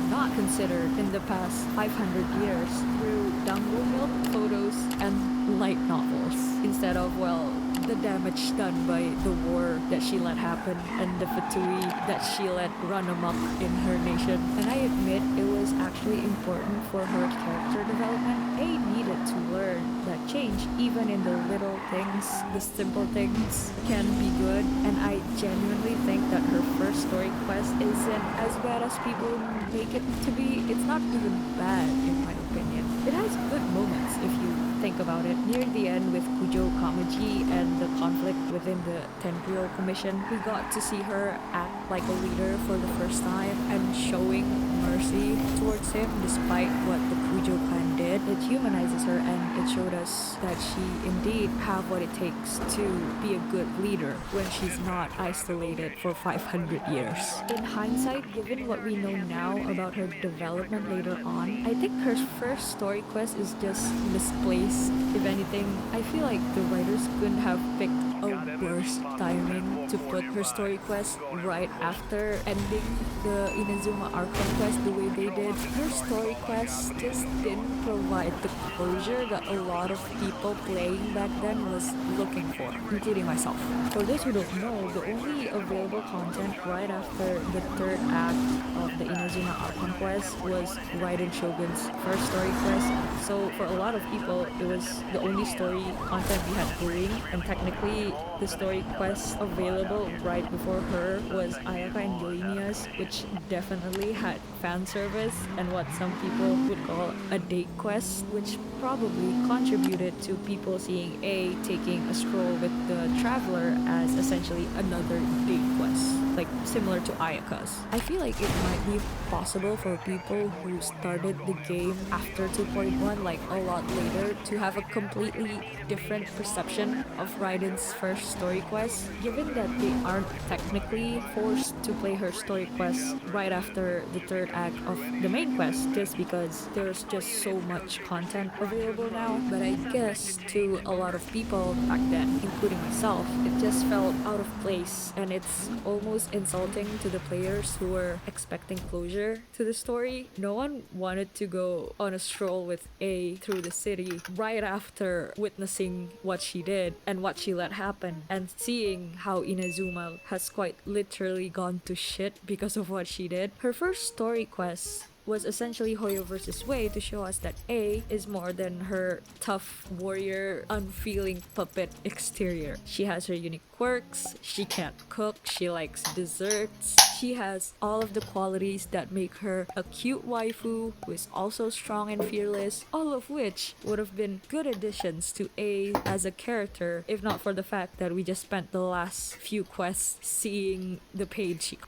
not considered in the past 500 years through dango milk photos and light novels, instead of, well, the damage done by the war that she let happen and the fatui that she let run amok in her nation. And I admit it was actually important for her character development. A needed to learn that change, even in the little things, the simple things, can be good. And I genuinely think that her first story quest isn't as bad as people make it to be. It's not even bad, in my opinion. It has good moments if you think about it. Near the end with Kujo Kamaji and the conflict within the Tenryou Commission, we got to see her act like a leader for the first time and showing mercy towards him despite what the Kujo clan did. It humanizes her and it showed us that she indeed have what it takes to be a good leader when she's not isolated for 500 years. In hindsight, given what we know now about her development later on, I think her first story quest is just misplaced. If anything, I feel like the writers couldn't have picked a worse timing to put her story quest right after ending the Inazuma Archon quest the way they did. Her story quest just didn't provide the closure that a lot of people playing back then was looking for, including myself. For those who don't know, the only available content right after the third act of the Inazuma Archon quest was Raiden Shogun's first story quest. So for a lot of people, it was the only story content we had doing, and technically the story quest available right before her was Ayaka and Yoimiya's, which definitely had fan service and what some people would call a date quest, which probably contributed to people seeing A taking a stroll with the Traveler as essentially another date quest, like similar to Ayaka's. I feel like it might be possible for people who started the game after 2.1, like a lot later, to have a completely different perception of Raiden's first story quest, given that they aren't technically forced to play her story quest right after the third act of the main quest, just because there's just so much content available now. But I guess to a lot of people back then, including myself, it just felt out of place, and it's almost insulting to the players who were expecting closure to the story. No one wanted to go on a stroll with A through the city right after witnessing what she did and what she let happen, and seeing how Inazuma has quite literally gone to shit because of what she did. Her first story quest was essentially Hoyo versus Wei to show us that A is more than her tough warrior, unfeeling puppet exterior. She has her unique quirks, she can't cook, she likes desserts, she has all of the qualities that make her a cute waifu who is also strong and fearless, all of which would have been good additions to A as a character if not for the fact that we just spent the last few quests seeing the pain she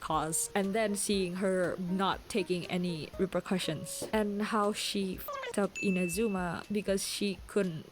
cause, and then seeing her not taking any repercussions, and how she fucked up Inazuma because she couldn't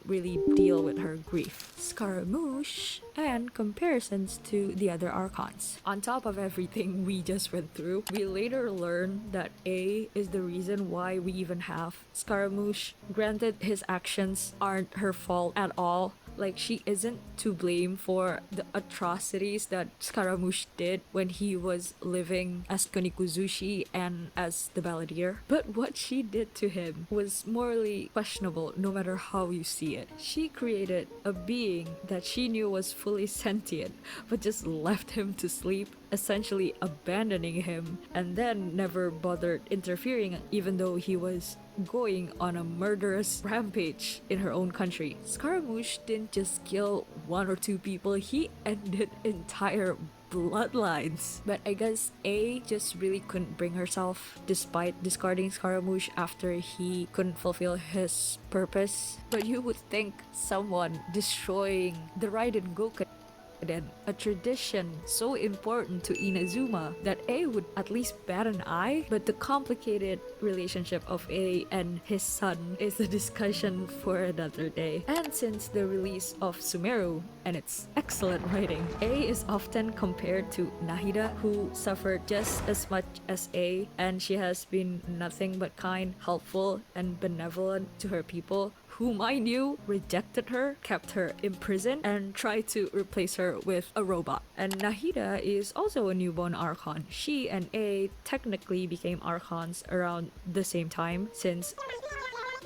really deal with her grief, Scaramouche, and comparisons to the other Archons. On top of everything we just went through, we later learned that A is the reason why we even have Scaramouche. Granted, his actions aren't her fault at all. Like, she isn't to blame for the atrocities that Scaramouche did when he was living as Konikuzushi and as the Balladeer. But what she did to him was morally questionable no matter how you see it. She created a being that she knew was fully sentient, but just left him to sleep, essentially abandoning him, and then never bothered interfering even though he was going on a murderous rampage in her own country. Scaramouche didn't just kill one or two people, he ended entire bloodlines. But I guess A just really couldn't bring herself, despite discarding Scaramouche after he couldn't fulfill his purpose. But you would think someone destroying the Raiden Goken in, a tradition so important to Inazuma that A would at least bat an eye, but the complicated relationship of A and his son is a discussion for another day. And since the release of Sumeru and its excellent writing, A is often compared to Nahida, who suffered just as much as A, and she has been nothing but kind, helpful, and benevolent to her people, who, mind you, rejected her, kept her imprisoned, and tried to replace her with a robot. And Nahida is also a newborn Archon. She and A technically became Archons around the same time, since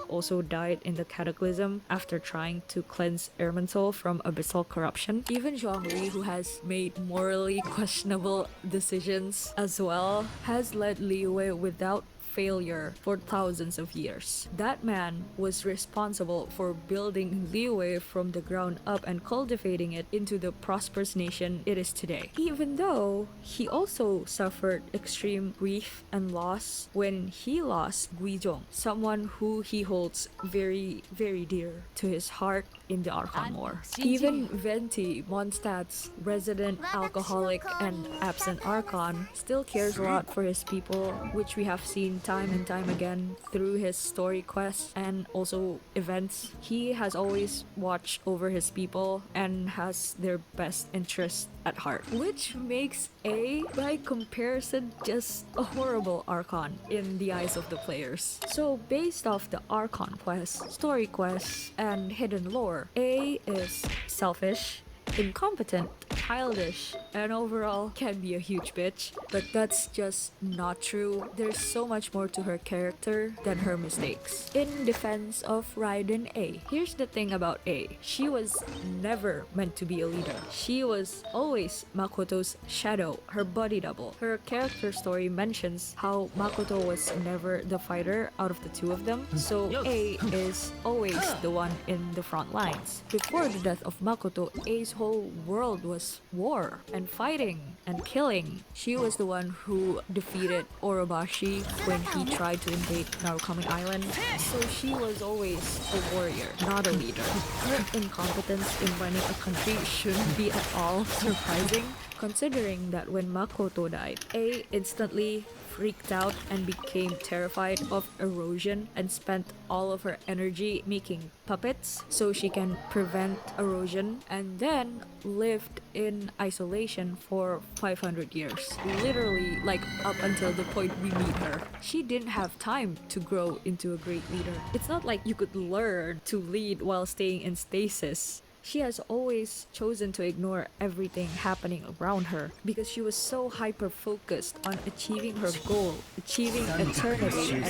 also died in the Cataclysm after trying to cleanse Erminsul from abyssal corruption. Even Zhuangli, who has made morally questionable decisions as well, has led Liyue without failure for thousands of years. That man was responsible for building Liyue from the ground up and cultivating it into the prosperous nation it is today. Even though he also suffered extreme grief and loss when he lost Guizhong, someone who he holds very, very dear to his heart in the Archon War. Even Venti, Mondstadt's resident alcoholic and absent Archon, still cares a lot for his people, which we have seen time and time again through his story quests and also events. He has always watched over his people and has their best interest at heart, which makes A, by comparison, just a horrible Archon in the eyes of the players. So based off the Archon quests, story quests, and hidden lore, A is selfish, incompetent, childish, and overall can be a huge bitch. But that's just not true. There's so much more to her character than her mistakes. In defense of Raiden A, here's the thing about A. She was never meant to be a leader. She was always Makoto's shadow, her body double. Her character story mentions how Makoto was never the fighter out of the two of them, so A is always the one in the front lines. Before the death of Makoto, A's whole world was war and fighting and killing. She was the one who defeated Orobashi when he tried to invade Narukami Island, so she was always a warrior, not a leader. Her incompetence in running a country shouldn't be at all surprising, considering that when Makoto died, A instantly freaked out and became terrified of erosion and spent all of her energy making puppets so she can prevent erosion, and then lived in isolation for 500 years. Literally, like up until the point we meet her. She didn't have time to grow into a great leader. It's not like you could learn to lead while staying in stasis. She has always chosen to ignore everything happening around her because she was so hyper-focused on achieving her goal, achieving eternity,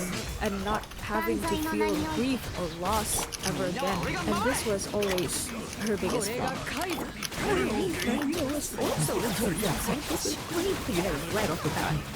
and not having to feel grief or loss ever again. And this was always her biggest flaw.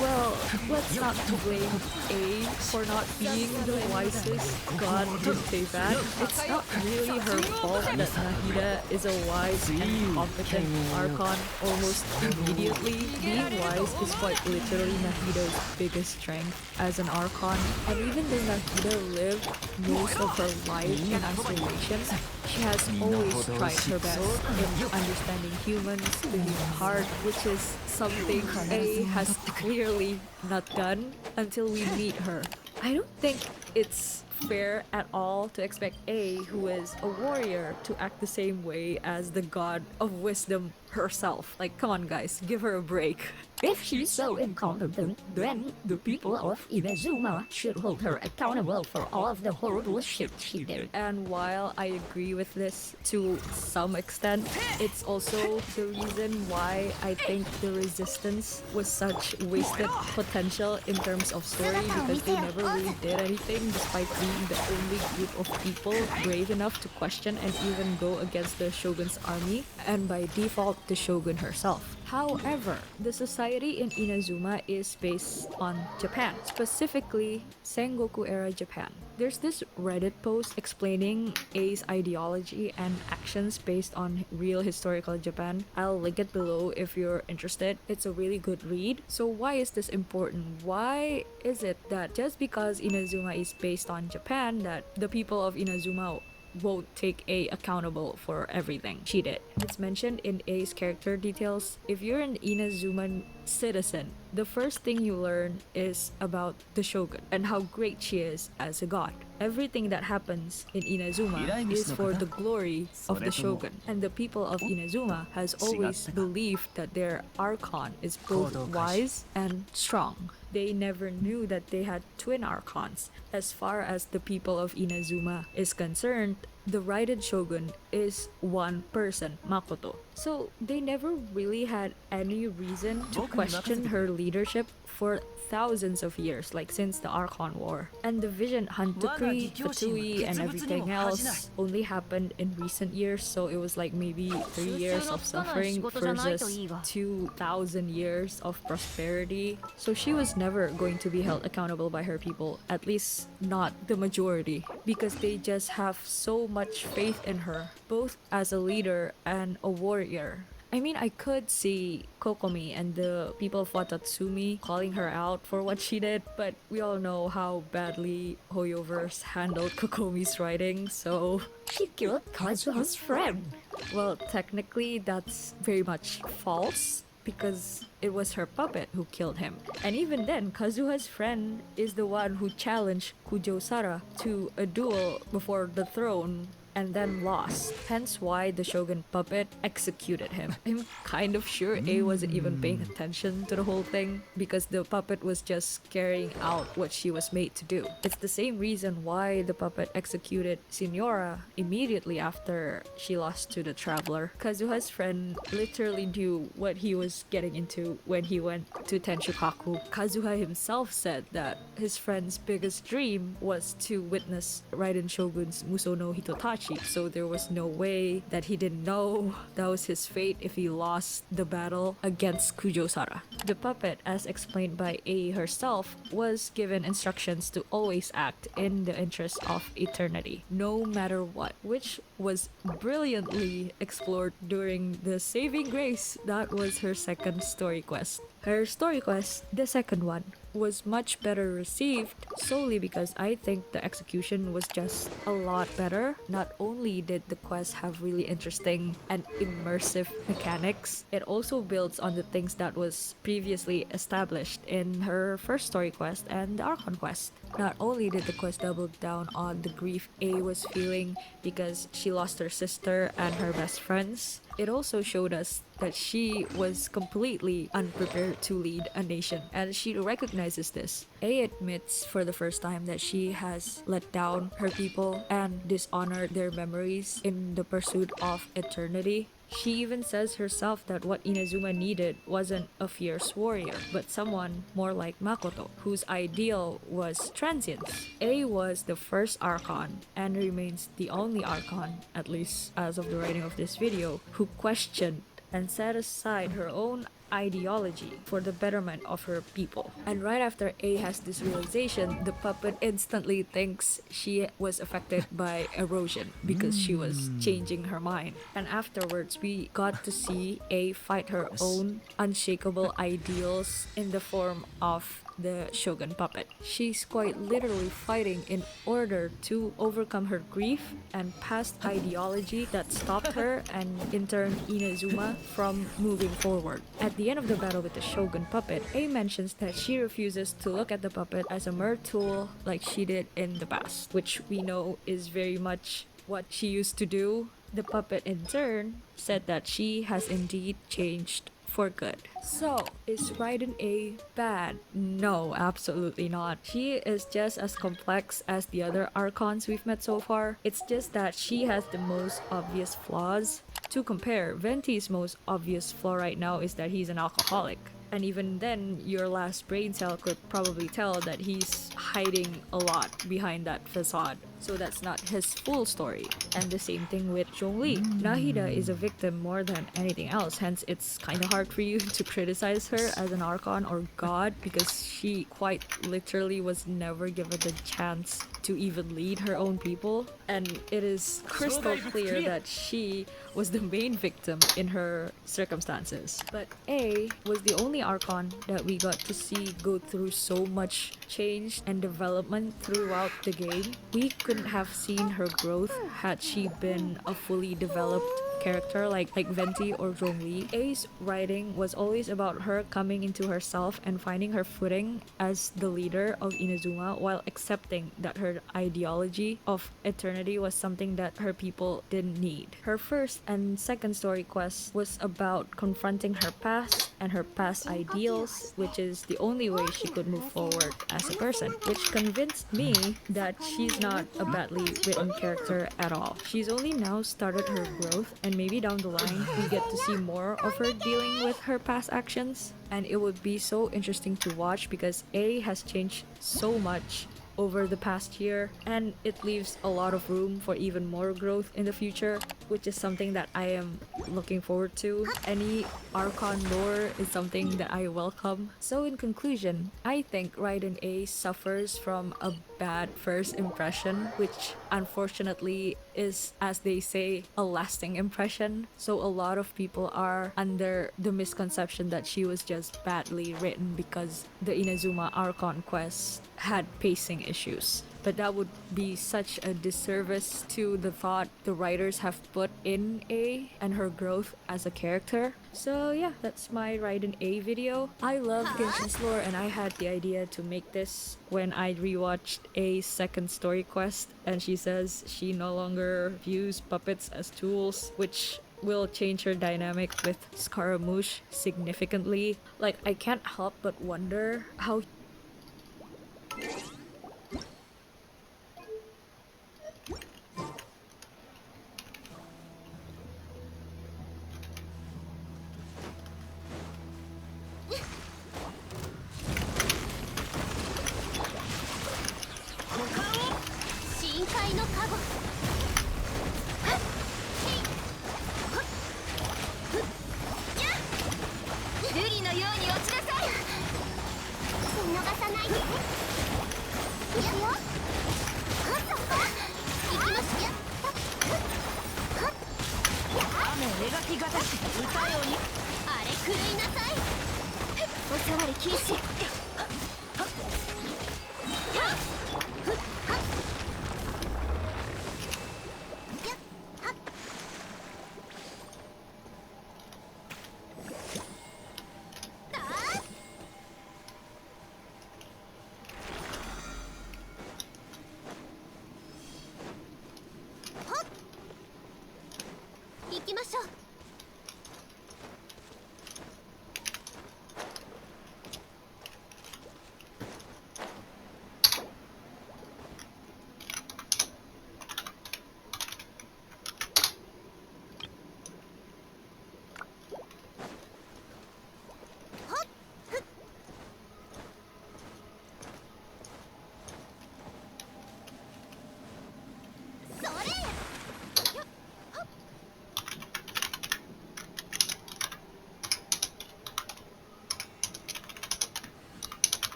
Well, let's not blame A for not being the wisest. God didn't say that. It's not really her fault that Nahida is a wise and competent Archon almost immediately. Being wise is quite literally Nahida's biggest strength as an Archon. And even though Nahida lived most of her life in isolation, she has always tried her best in understanding humans, the human heart, which is something A has clearly not done until we meet her. I don't think it's fair at all to expect A, who is a warrior, to act the same way as the god of wisdom herself. Like, come on guys, give her a break. If she's so incompetent, then the people of Inazuma should hold her accountable for all of the horrible shit she did. And while I agree with this to some extent, it's also the reason why I think the Resistance was such wasted potential in terms of story, because they never really did anything despite being the only group of people brave enough to question and even go against the Shogun's army, and by default the Shogun herself. However, the society in Inazuma is based on Japan, specifically Sengoku era Japan. There's this Reddit post explaining A's ideology and actions based on real historical Japan. I'll link it below if you're interested. It's a really good read. So why is this important? Why is it that just because Inazuma is based on Japan that the people of Inazuma won't take A accountable for everything she did. It's mentioned in A's character details. If you're an Inazuman citizen, the first thing you learn is about the shogun and how great she is as a god. Everything that happens in Inazuma is for the glory of the shogun, and the people of Inazuma has always believed that their archon is both wise and strong. They never knew that they had twin archons. As far as the people of Inazuma is concerned, the Raiden shogun is one person, Makoto. So they never really had any reason to question her leadership for thousands of years, like since the Archon War. And the Vision Hantukri, Fatui, and everything else only happened in recent years, so it was like maybe 3 years of suffering versus 2,000 years of prosperity. So she was never going to be held accountable by her people, at least not the majority, because they just have so much faith in her, both as a leader and a warrior. I mean, I could see Kokomi and the people of Watatsumi calling her out for what she did, but we all know how badly Hoyoverse handled Kokomi's writing, so... She killed Kazuha's friend. Well, technically, that's very much false, because it was her puppet who killed him. And even then, Kazuha's friend is the one who challenged Kujo Sara to a duel before the throne and then lost. Hence why the Shogun puppet executed him. I'm kind of sure A wasn't even paying attention to the whole thing because the puppet was just carrying out what she was made to do. It's the same reason why the puppet executed Signora immediately after she lost to the Traveler. Kazuha's friend literally knew what he was getting into when he went to Tenshukaku. Kazuha himself said that his friend's biggest dream was to witness Raiden Shogun's Muso no Hitotachi, so there was no way that he didn't know that was his fate if he lost the battle against Kujo Sara. The puppet, as explained by A herself, was given instructions to always act in the interest of eternity, no matter what, which was brilliantly explored during the Saving Grace. That was her second story quest. Her story quest, the second one, was much better received solely because I think the execution was just a lot better. Not only did the quest have really interesting and immersive mechanics, it also builds on the things that was previously established in her first story quest and the Archon quest. Not only did the quest double down on the grief A was feeling because she lost her sister and her best friends, it also showed us that she was completely unprepared to lead a nation, and she recognizes this. A admits for the first time that she has let down her people and dishonored their memories in the pursuit of eternity. She even says herself that what Inazuma needed wasn't a fierce warrior, but someone more like Makoto, whose ideal was transience. A was the first Archon, and remains the only Archon, at least as of the writing of this video, who questioned and set aside her own ideology for the betterment of her people. And right after A has this realization, the puppet instantly thinks she was affected by erosion because she was changing her mind. And afterwards, we got to see A fight her own unshakable ideals in the form of the Shogun puppet. She's quite literally fighting in order to overcome her grief and past ideology that stopped her and in turn Inazuma from moving forward. At the end of the battle with the Shogun puppet, A mentions that she refuses to look at the puppet as a mere tool like she did in the past, which we know is very much what she used to do. The puppet in turn said that she has indeed changed for good. So, is Raiden A bad? No, absolutely not. She is just as complex as the other Archons we've met so far. It's just that she has the most obvious flaws. To compare, Venti's most obvious flaw right now is that he's an alcoholic. And even then, your last brain cell could probably tell that he's hiding a lot behind that facade. So that's not his full story. And the same thing with Zhongli. Nahida is a victim more than anything else, hence it's kinda hard for you to criticize her as an Archon or God because she quite literally was never given the chance to even lead her own people. And it is crystal clear that she was the main victim in her circumstances. But A was the only Archon that we got to see go through so much change and development throughout the game. We couldn't have seen her growth had she been a fully developed character like Venti or Zhongli. A's writing was always about her coming into herself and finding her footing as the leader of Inazuma while accepting that her ideology of eternity was something that her people didn't need. Her first and second story quest was about confronting her past and her past ideals, which is the only way she could move forward as a person, which convinced me that she's not a badly written character at all. She's only now started her growth, and maybe down the line we get to see more of her dealing with her past actions, and it would be so interesting to watch because A has changed so much over the past year, and it leaves a lot of room for even more growth in the future, which is something that I am looking forward to. Any Archon lore is something that I welcome. So in conclusion, I think Raiden A suffers from a bad first impression, which unfortunately is, as they say, a lasting impression. So a lot of people are under the misconception that she was just badly written because the Inazuma Archon quest had pacing issues. But that would be such a disservice to the thought the writers have put in A and her growth as a character. So yeah, that's my Raiden A video. I love Genshin's lore, and I had the idea to make this when I rewatched A's second story quest, and she says she no longer views puppets as tools, which will change her dynamic with Scaramouche significantly. Like, I can't help but wonder how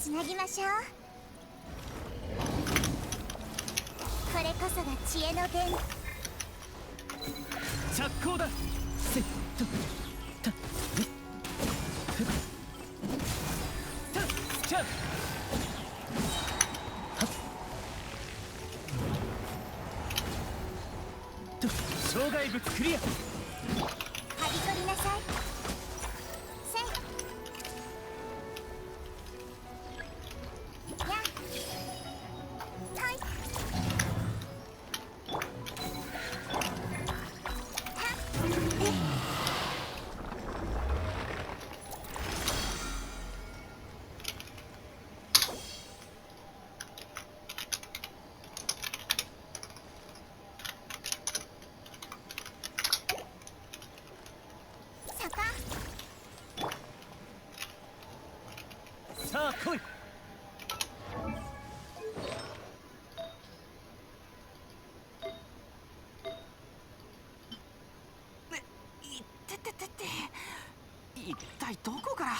つなぎましょう。これこそが知恵の源。着工だ。せっとた害物クリア。はびこりなさい。せいやはい坂さあ来い。いってててて。一体どこから。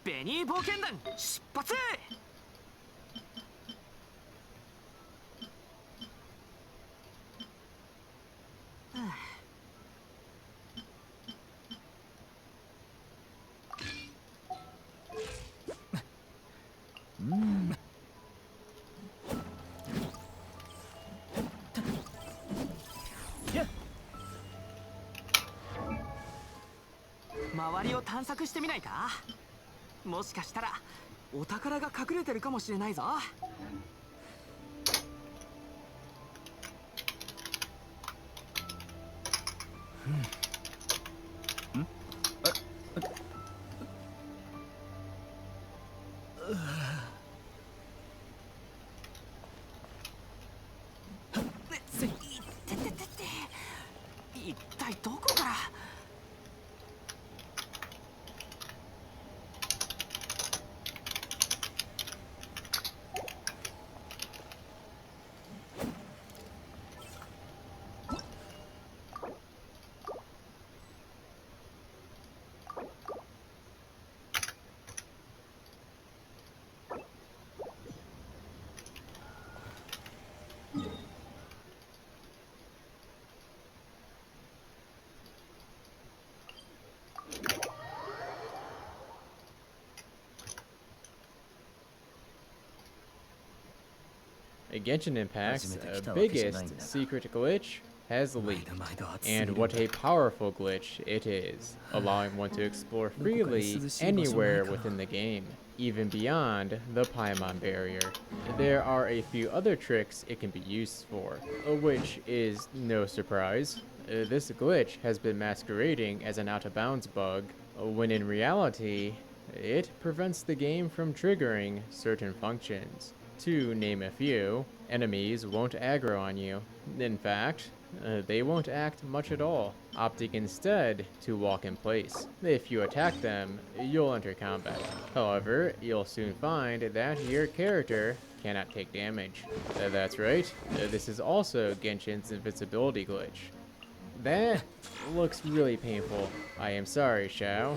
ベニー冒険団出発。周りを探索してみないか。もしかしたらお宝が隠れてるかもしれないぞ。一体どこから。Genshin Impact's biggest secret glitch has leaked, and what a powerful glitch it is, allowing one to explore freely anywhere within the game, even beyond the Paimon barrier. There are a few other tricks it can be used for, which is no surprise. This glitch has been masquerading as an out-of-bounds bug, when in reality, it prevents the game from triggering certain functions. To name a few, enemies won't aggro on you. In fact, they won't act much at all, opting instead to walk in place. If you attack them, you'll enter combat. However, you'll soon find that your character cannot take damage. That's right, this is also Genshin's invincibility glitch. That looks really painful. I am sorry, Xiao.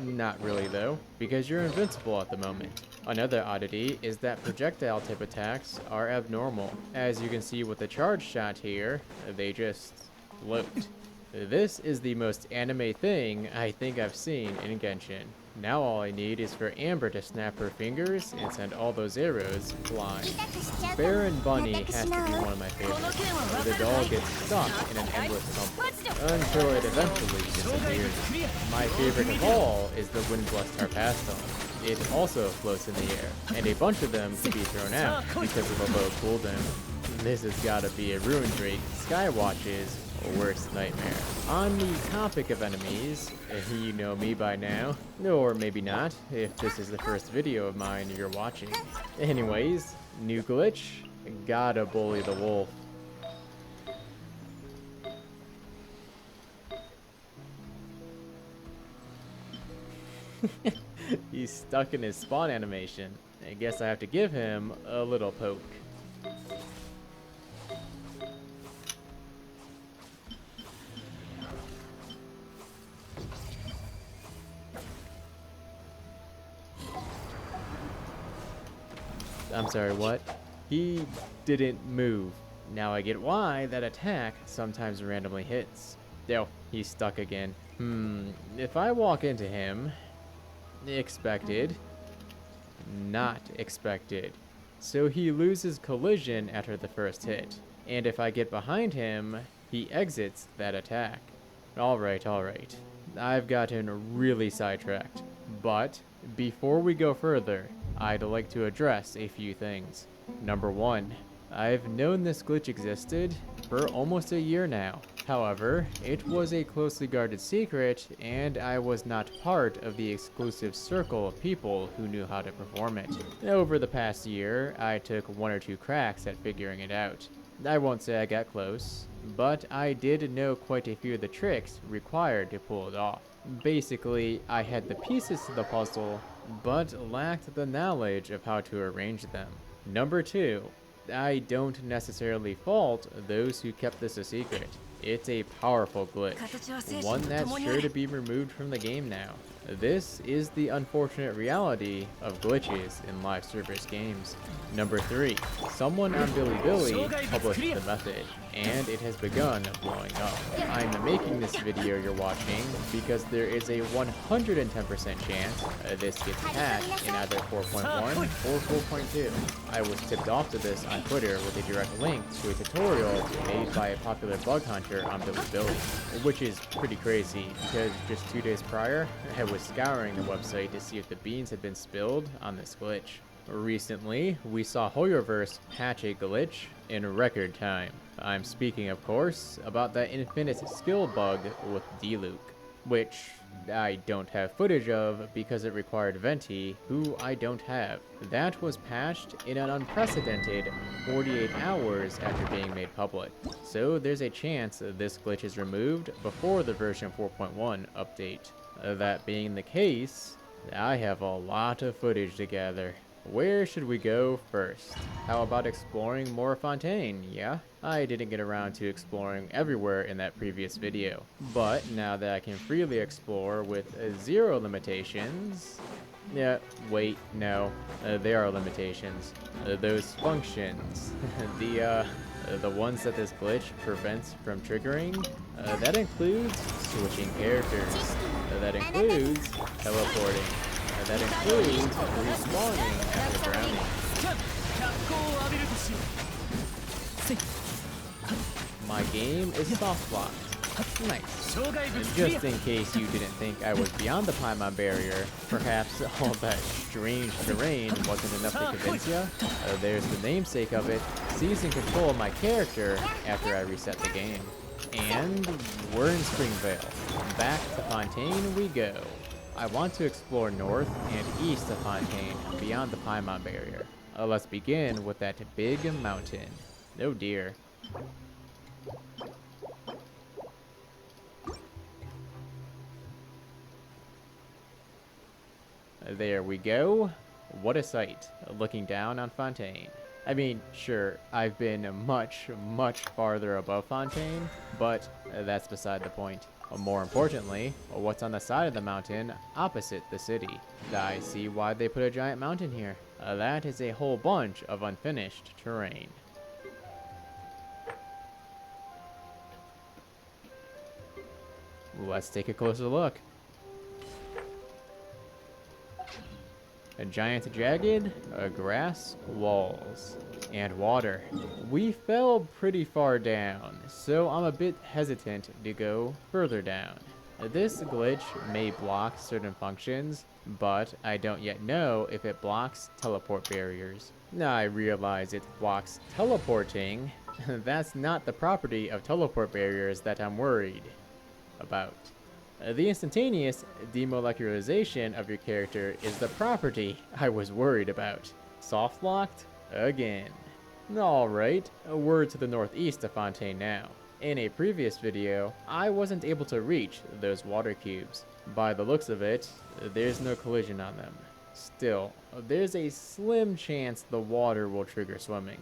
Not really though, because you're invincible at the moment. Another oddity is that projectile type attacks are abnormal. As you can see with the charge shot here, they just float. This is the most anime thing I think I've seen in Genshin. Now all I need is for Amber to snap her fingers and send all those arrows flying. 痛くしちゃうかも Baron Bunny 私 has to の be one of my favorites. The doll gets stuck in an endless tumble until it eventually disappears. My favorite of all is the Windblessed Harpastum. It also floats in the air, and a bunch of them can be thrown out because of a low cooldown. This has gotta be a Ruin Drake Skywatch's worst nightmare. On the topic of enemies, you know me by now, or maybe not, if this is the first video of mine you're watching. Anyways, new glitch, gotta bully the wolf. He's stuck in his spawn animation. I guess I have to give him a little poke. I'm sorry, what? He didn't move. Now I get why that attack sometimes randomly hits. Oh, he's stuck again. If I walk into him... Expected. Not expected. So he loses collision after the first hit. And if I get behind him, he exits that attack. Alright. I've gotten really sidetracked. But, before we go further, I'd like to address a few things. Number 1. I've known this glitch existed for almost a year now. However, it was a closely guarded secret, and I was not part of the exclusive circle of people who knew how to perform it. Over the past year, I took 1 or 2 cracks at figuring it out. I won't say I got close, but I did know quite a few of the tricks required to pull it off. Basically, I had the pieces to the puzzle, but lacked the knowledge of how to arrange them. Number 2, I don't necessarily fault those who kept this a secret. It's a powerful glitch, one that's sure to be removed from the game now. This is the unfortunate reality of glitches in live service games. Number 3, someone on Bilibili published the method, and it has begun blowing up. I'm making this video you're watching because there is a 110% chance this gets patched in either 4.1 or 4.2. I was tipped off to this on Twitter with a direct link to a tutorial made by a popular bug hunter on Bilibili, which is pretty crazy because just 2 days prior, I was scouring the website to see if the beans had been spilled on this glitch. Recently, we saw Hoyoverse patch a glitch in record time. I'm speaking, of course, about that infinite skill bug with D-Luke, which I don't have footage of because it required Venti, who I don't have. That was patched in an unprecedented 48 hours after being made public. So there's a chance this glitch is removed before the version 4.1 update. That being the case, I have a lot of footage to gather. Where should we go first? How about exploring more Fontaine, yeah? I didn't get around to exploring everywhere in that previous video, but now that I can freely explore with 0 limitations... Yeah, wait, no, there are limitations. Those functions, the ones that this glitch prevents from triggering, that includes switching characters, that includes teleporting, that includes respawning after drowning. My game is soft locked. Nice. And just in case you didn't think I was beyond the Paimon barrier, perhaps all that strange terrain wasn't enough to convince ya, there's the namesake of it, seizing control of my character after I reset the game. And we're in Springvale. Back to Fontaine we go. I want to explore north and east of Fontaine, beyond the Paimon barrier. Let's begin with that big mountain. Oh dear. There we go. What a sight, looking down on Fontaine. I mean, sure, I've been much, much farther above Fontaine, but that's beside the point. More importantly, what's on the side of the mountain opposite the city? I see why they put a giant mountain here. That is a whole bunch of unfinished terrain. Let's take a closer look. A giant jagged, grass walls, and water. We fell pretty far down, so I'm a bit hesitant to go further down. This glitch may block certain functions, but I don't yet know if it blocks teleport barriers. Now I realize it blocks teleporting. That's not the property of teleport barriers that I'm worried about. The instantaneous demolecularization of your character is the property I was worried about. Soft locked? Again. Alright, a word to the northeast of Fontaine now. In a previous video, I wasn't able to reach those water cubes. By the looks of it, there's no collision on them. Still, there's a slim chance the water will trigger swimming.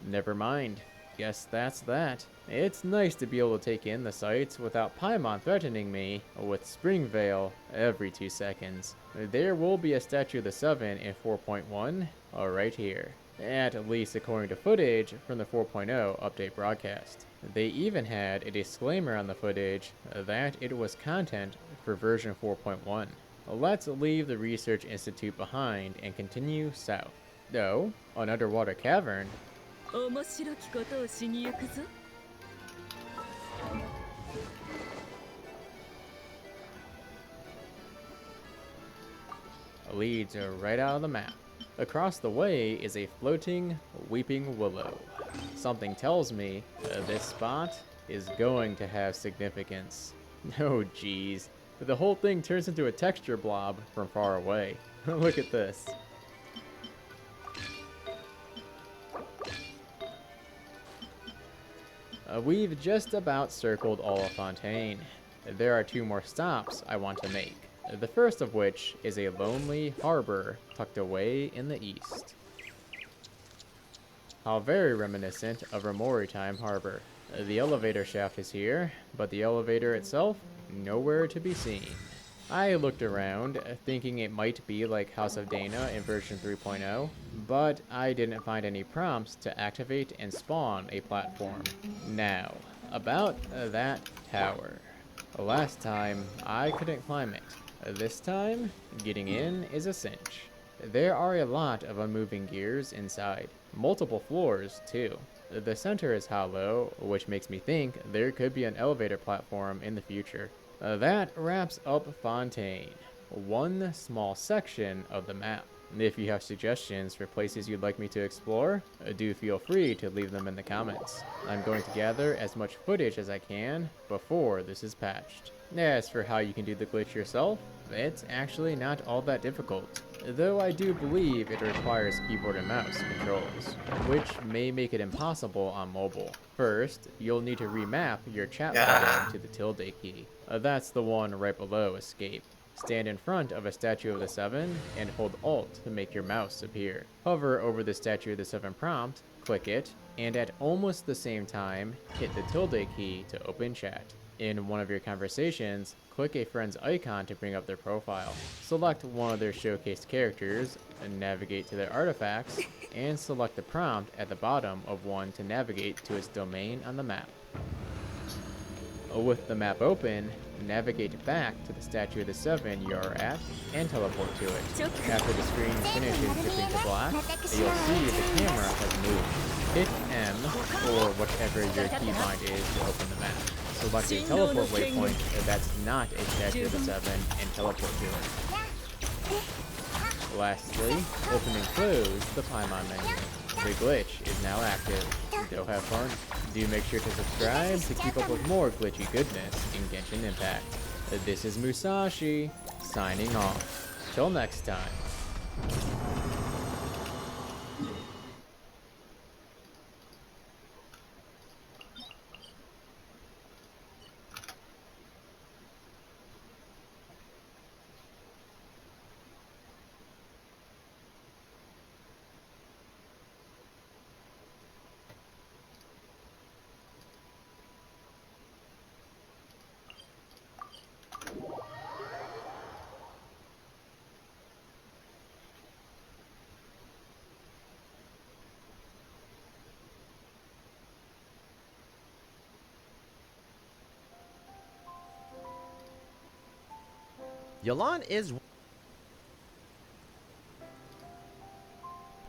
Never mind. guess that's that. It's nice to be able to take in the sights without Paimon threatening me with Springvale every 2 seconds. There will be a Statue of the Seven in 4.1 right here. At least according to footage from the 4.0 update broadcast. They even had a disclaimer on the footage that it was content for version 4.1. Let's leave the Research Institute behind and continue south. Though, an underwater cavern. 面白きことをしに行くぞ。 Leads right out of the map. Across the way is a floating weeping willow. Something tells me this spot is going to have significance. Oh geez, the whole thing turns into a texture blob from far away. Look at this. We've just about circled Olifontaine. There are 2 more stops I want to make. The first of which is a lonely harbor tucked away in the east. How very reminiscent of Ramori Time Harbor. The elevator shaft is here, but the elevator itself, nowhere to be seen. I looked around, thinking it might be like House of Dana in version 3.0, but I didn't find any prompts to activate and spawn a platform. Now, about that tower. Last time, I couldn't climb it. This time, getting in is a cinch. There are a lot of unmoving gears inside. Multiple floors, too. The center is hollow, which makes me think there could be an elevator platform in the future. That wraps up Fontaine. One small section of the map. If you have suggestions for places you'd like me to explore, do feel free to leave them in the comments. I'm going to gather as much footage as I can before this is patched. As for how you can do the glitch yourself, it's actually not all that difficult, though I do believe it requires keyboard and mouse controls, which may make it impossible on mobile. First, you'll need to remap your chat button to the tilde key. That's the one right below escape. Stand in front of a Statue of the Seven and hold Alt to make your mouse appear. Hover over the Statue of the Seven prompt, click it, and at almost the same time, hit the tilde key to open chat. In one of your conversations, click a friend's icon to bring up their profile. Select one of their showcased characters, and navigate to their artifacts, and select the prompt at the bottom of one to navigate to its domain on the map. With the map open, navigate back to the Statue of the Seven you're at and teleport to it. After the screen finishes dipping to black, you'll see the camera has moved. Hit M or whatever your keybind is to open the map. Select a teleport waypoint that's not a Statue of the Seven and teleport to it. Lastly, open and close the Paimon menu. The glitch is now active. Go have fun. Do make sure to subscribe to keep up with more glitchy goodness in Genshin Impact. This is Musashi, signing off. Till next time. Yalan is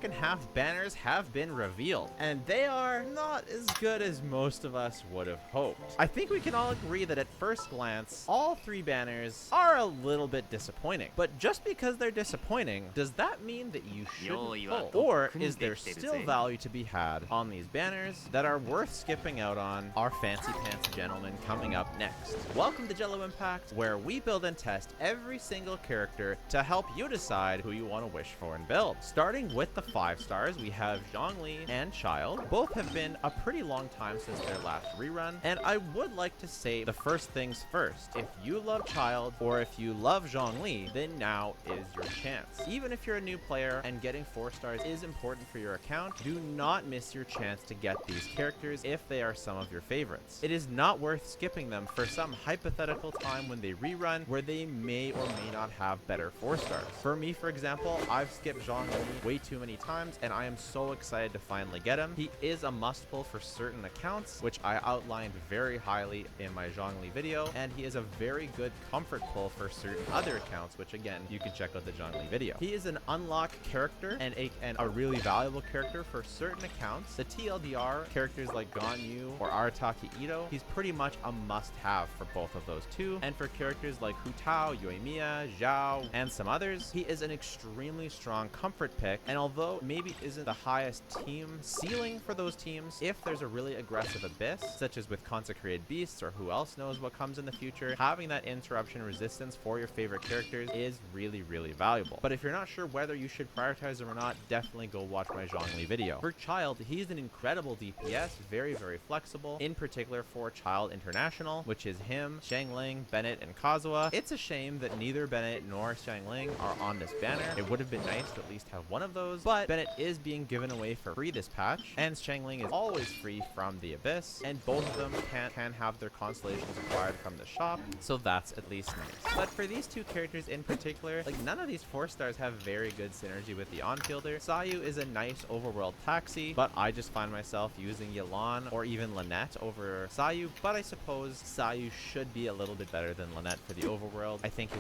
and half banners have been revealed, and they are not as good as most of us would have hoped. I think we can all agree that at first glance, all 3 banners are a little bit disappointing. But just because they're disappointing, does that mean that you shouldn't pull? Or is there still value to be had on these banners that are worth skipping out on? Our fancy pants gentlemen coming up next. Welcome to Jello Impact, where we build and test every single character to help you decide who you want to wish for and build. Starting with the 5 stars, we have Zhongli and Child. Both have been a pretty long time since their last rerun, and I would like to say the first things first. If you love Child or if you love Zhongli, then now is your chance. Even if you're a new player and getting 4 stars is important for your account, do not miss your chance to get these characters if they are some of your favorites. It is not worth skipping them for some hypothetical time when they rerun where they may or may not have better 4 stars. For me, for example, I've skipped Zhongli way too many times, and I am so excited to finally get him. He is a must pull for certain accounts, which I outlined very highly in my Zhongli video, and he is a very good comfort pull for certain other accounts, which again, you can check out the Zhongli video. He is an unlocked character and a really valuable character for certain accounts. The TLDR characters like Ganyu or Arataki Ito, he's pretty much a must-have for both of those two. And for characters like Hu Tao, Yoimiya, Zhao, and some others, he is an extremely strong comfort pick. And although maybe isn't the highest team ceiling for those teams, if there's a really aggressive abyss, such as with Consecrated Beasts or who else knows what comes in the future, having that interruption resistance for your favorite characters is really, really valuable. But if you're not sure whether you should prioritize them or not, definitely go watch my Zhongli video. For Child, he's an incredible DPS, very, very flexible, in particular for Child International, which is him, Xiangling, Bennett, and Kazuha. It's a shame that neither Bennett nor Xiangling are on this banner. It would have been nice to at least have one of those, but Bennett is being given away for free this patch, and Xiangling is always free from the Abyss, and both of them can have their constellations acquired from the shop, so that's at least nice. But for these two characters in particular, like none of these 4 stars have very good synergy with the on-fielder. Sayu is a nice overworld taxi, but I just find myself using Yelan or even Lynette over Sayu, but I suppose Sayu should be a little bit better than Lynette for the overworld. I think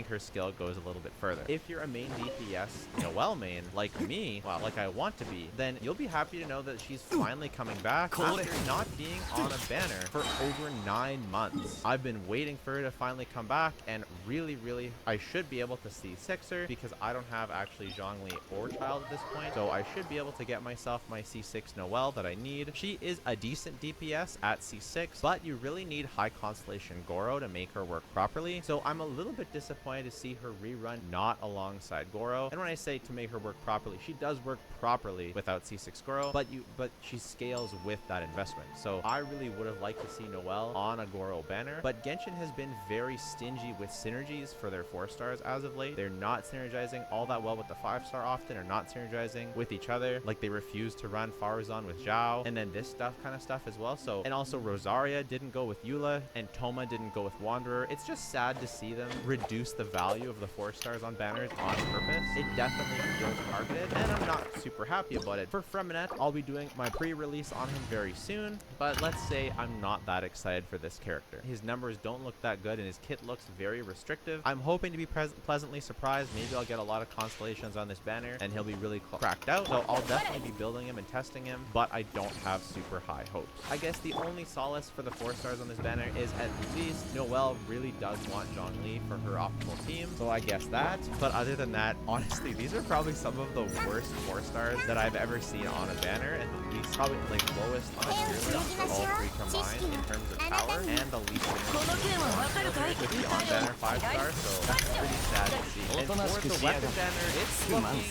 her skill goes a little bit further. If you're a main DPS Noelle main like me, well, like I want to be, then you'll be happy to know that she's finally coming back after not being on a banner for over 9 months. I've been waiting for her to finally come back, and really, I should be able to C6 her because I don't have actually Zhongli or Child at this point, so I should be able to get myself my C6 Noelle that I need. She is a decent DPS at C6, but you really need high constellation Goro to make her work properly, so I'm a little bit disappointed to see her rerun not alongside Goro. And when I say to make her work properly, she does work properly without C6 Goro, but she scales with that investment. So I really would have liked to see Noelle on a Goro banner, but Genshin has been very stingy with synergies for their 4 stars as of late. They're not synergizing all that well with the 5 star often, or not synergizing with each other. Like they refuse to run Faruzan with Zhao, and then this kind of stuff as well. So, and also Rosaria didn't go with Eula, and Toma didn't go with Wanderer. It's just sad to see them reduce the value of the 4 stars on banners on purpose. It definitely feels targeted, and I'm not super happy about it. For Freminet, I'll be doing my pre-release on him very soon, but let's say I'm not that excited for this character. His numbers don't look that good, and his kit looks very restrictive. I'm hoping to be pleasantly surprised. Maybe I'll get a lot of constellations on this banner, and he'll be really cracked out, so I'll definitely be building him and testing him, but I don't have super high hopes. I guess the only solace for the 4 stars on this banner is at least Noelle really does want Zhongli for her optimal team, so I guess that. But other than that, honestly, these are probably some of the worst 4 stars that I've ever seen on a banner, and the least, probably like lowest on a tier list for all 3 combined in terms of power, and the least with the on banner 5 stars, so that's pretty sad to see. And for the weapon banner, it's looking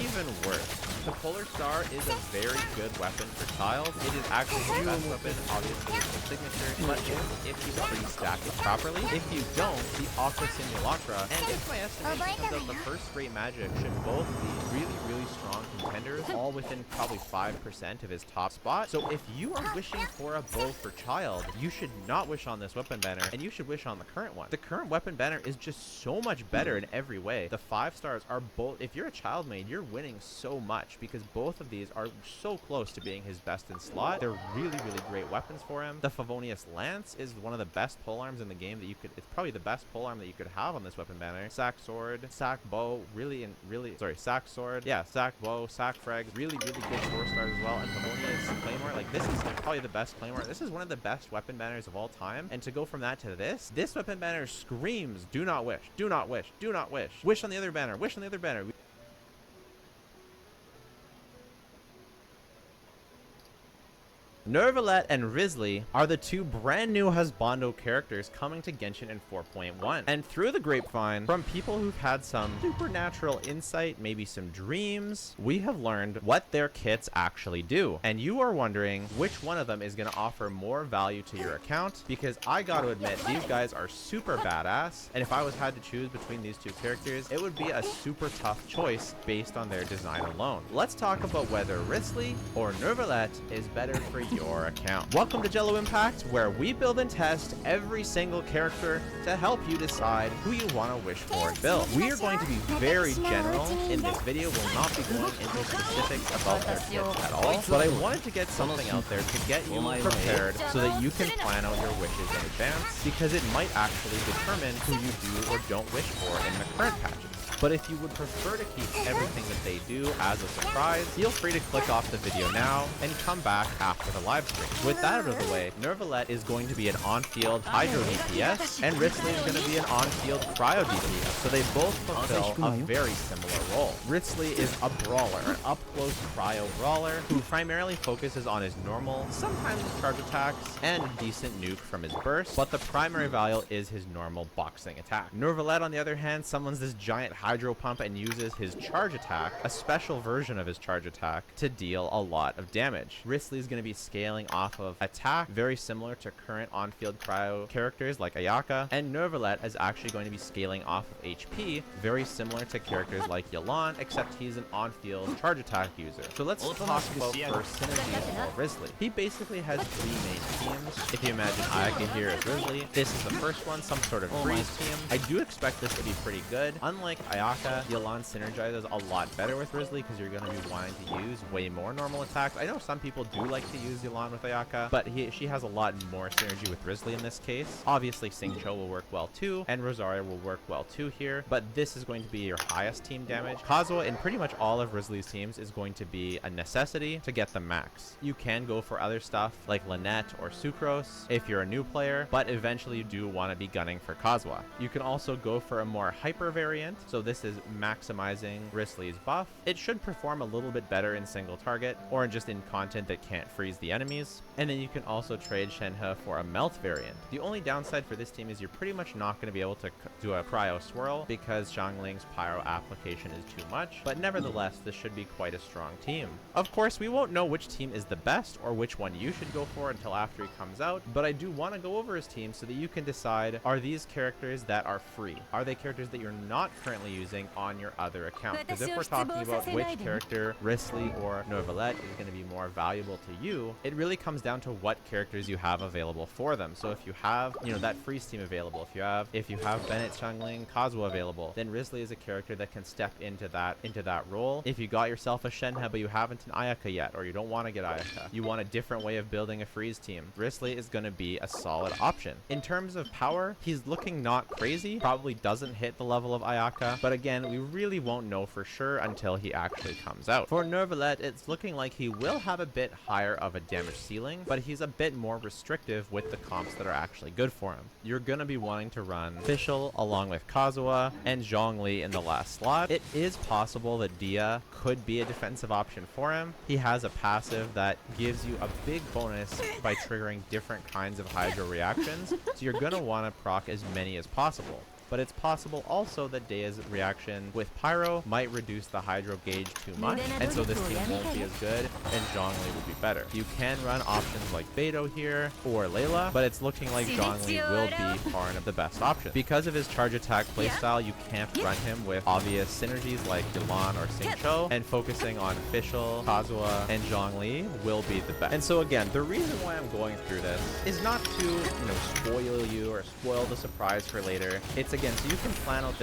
even worse. The Polar Star is a very good weapon for Child. It is actually the best weapon, obviously with the signature, but if you pre-stack it properly. If you don't, the Aqua Simulacra, and if my estimation comes out, the first Great Magic should both be really strong contenders, all within probably 5% of his top spot. So if you are wishing for a bow for Child, you should not wish on this weapon banner, and you should wish on the current one. The current weapon banner is just so much better in every way. The 5 stars are both, if you're a Child main, you're winning so much because both of these are so close to being his best in slot. They're really great weapons for him. The Favonius Lance is one of the best polearms in the game that you could, it's probably the best polearm that you could have on this weapon banner. Sack Sword, Sack Bow, Sack Sword, yeah, Sack Bow, Sack Frags, really good 4 stars as well. And Favonius Claymore, like this is probably the best Claymore. This is one of the best weapon banners of all time. And to go from that to this weapon banner screams, do not wish, do not wish, do not wish. Wish on the other banner, wish on the other banner. Nervalet and Risley are the two brand new husbando characters coming to Genshin in 4.1. And through the grapevine, from people who've had some supernatural insight, maybe some dreams, we have learned what their kits actually do. And you are wondering which one of them is going to offer more value to your account, because I got to admit, these guys are super badass. And if I had to choose between these two characters, it would be a super tough choice based on their design alone. Let's talk about whether Risley or Nervalet is better for your account. Welcome to Jello Impact, where we build and test every single character to help you decide who you want to wish for and build. We are going to be very general in this video. We'll not be going into specifics about their kits at all, but I wanted to get something out there to get you prepared so that you can plan out your wishes in advance, because it might actually determine who you do or don't wish for in the current patches. But if you would prefer to keep everything that they do as a surprise, feel free to click off the video now and come back after the live stream. With that out of the way, Nervalet is going to be an on-field Hydro DPS, and Risley is going to be an on-field Cryo DPS, so they both fulfill a very similar role. Risley is a brawler, an up-close Cryo brawler, who primarily focuses on his normal, sometimes his charge attacks, and a decent nuke from his burst, but the primary value is his normal boxing attack. Nervalet, on the other hand, summons this giant Hydro Pump and uses his charge attack, a special version of his charge attack, to deal a lot of damage. Risley is going to be scaling off of attack, very similar to current on-field Cryo characters like Ayaka, and Nervalet is actually going to be scaling off of HP, very similar to characters like Yelan, except he's an on-field charge attack user. So let's talk about first synergy of Risley. He basically has three main teams. If you imagine Ayaka here as Risley, this is the first one, some sort of freeze team. I do expect this to be pretty good. Unlike Ayaka, Yelan synergizes a lot better with Risley because you're going to be wanting to use way more normal attacks. I know some people do like to use Yelan with Ayaka, but she has a lot more synergy with Risley in this case. Obviously, Xingqiu will work well too, and Rosaria will work well too here, but this is going to be your highest team damage. Kazuha in pretty much all of Risley's teams is going to be a necessity to get the max. You can go for other stuff like Lynette or Sucrose if you're a new player, but eventually you do want to be gunning for Kazuha. You can also go for a more hyper variant, so this is maximizing Risley's buff. It should perform a little bit better in single target or just in content that can't freeze the enemies. And then you can also trade Shenhe for a melt variant. The only downside for this team is you're pretty much not going to be able to do a Cryo Swirl because Xiangling's Pyro application is too much, but nevertheless, this should be quite a strong team. Of course, we won't know which team is the best or which one you should go for until after he comes out, but I do want to go over his team so that you can decide, are these characters that are free? Are they characters that you're not currently using on your other account? Because if we're talking about which character, Risley or Nervalet, is going to be more valuable to you, it really comes down to what characters you have available for them. So if you have, that freeze team available, if you have Bennett, Xiangling, Kazuha available, then Risley is a character that can step into that role. If you got yourself a Shenhe but you haven't an Ayaka yet, or you don't want to get Ayaka, you want a different way of building a freeze team, Risley is going to be a solid option. In terms of power, he's looking not crazy, probably doesn't hit the level of Ayaka, but again, we really won't know for sure until he actually comes out. For Nervalet, it's looking like he will have a bit higher of a damage ceiling, but he's a bit more restrictive with the comps that are actually good for him. You're going to be wanting to run Fischl along with Kazuha and Zhongli in the last slot. It is possible that Dia could be a defensive option for him. He has a passive that gives you a big bonus by triggering different kinds of Hydro reactions, so you're going to want to proc as many as possible. But it's possible also that Dea's reaction with Pyro might reduce the Hydro gauge too much, and so this team won't be as good, and Zhongli will be better. You can run options like Beidou here, or Layla, but it's looking like Zhongli will be far and the best option. Because of his charge attack playstyle, you can't run him with obvious synergies like Yelan or Xingqiu, and focusing on Fischl, Kazuha, and Zhongli will be the best. And so again, the reason why I'm going through this is not to, spoil you or spoil the surprise for later. It's again, so you can plan out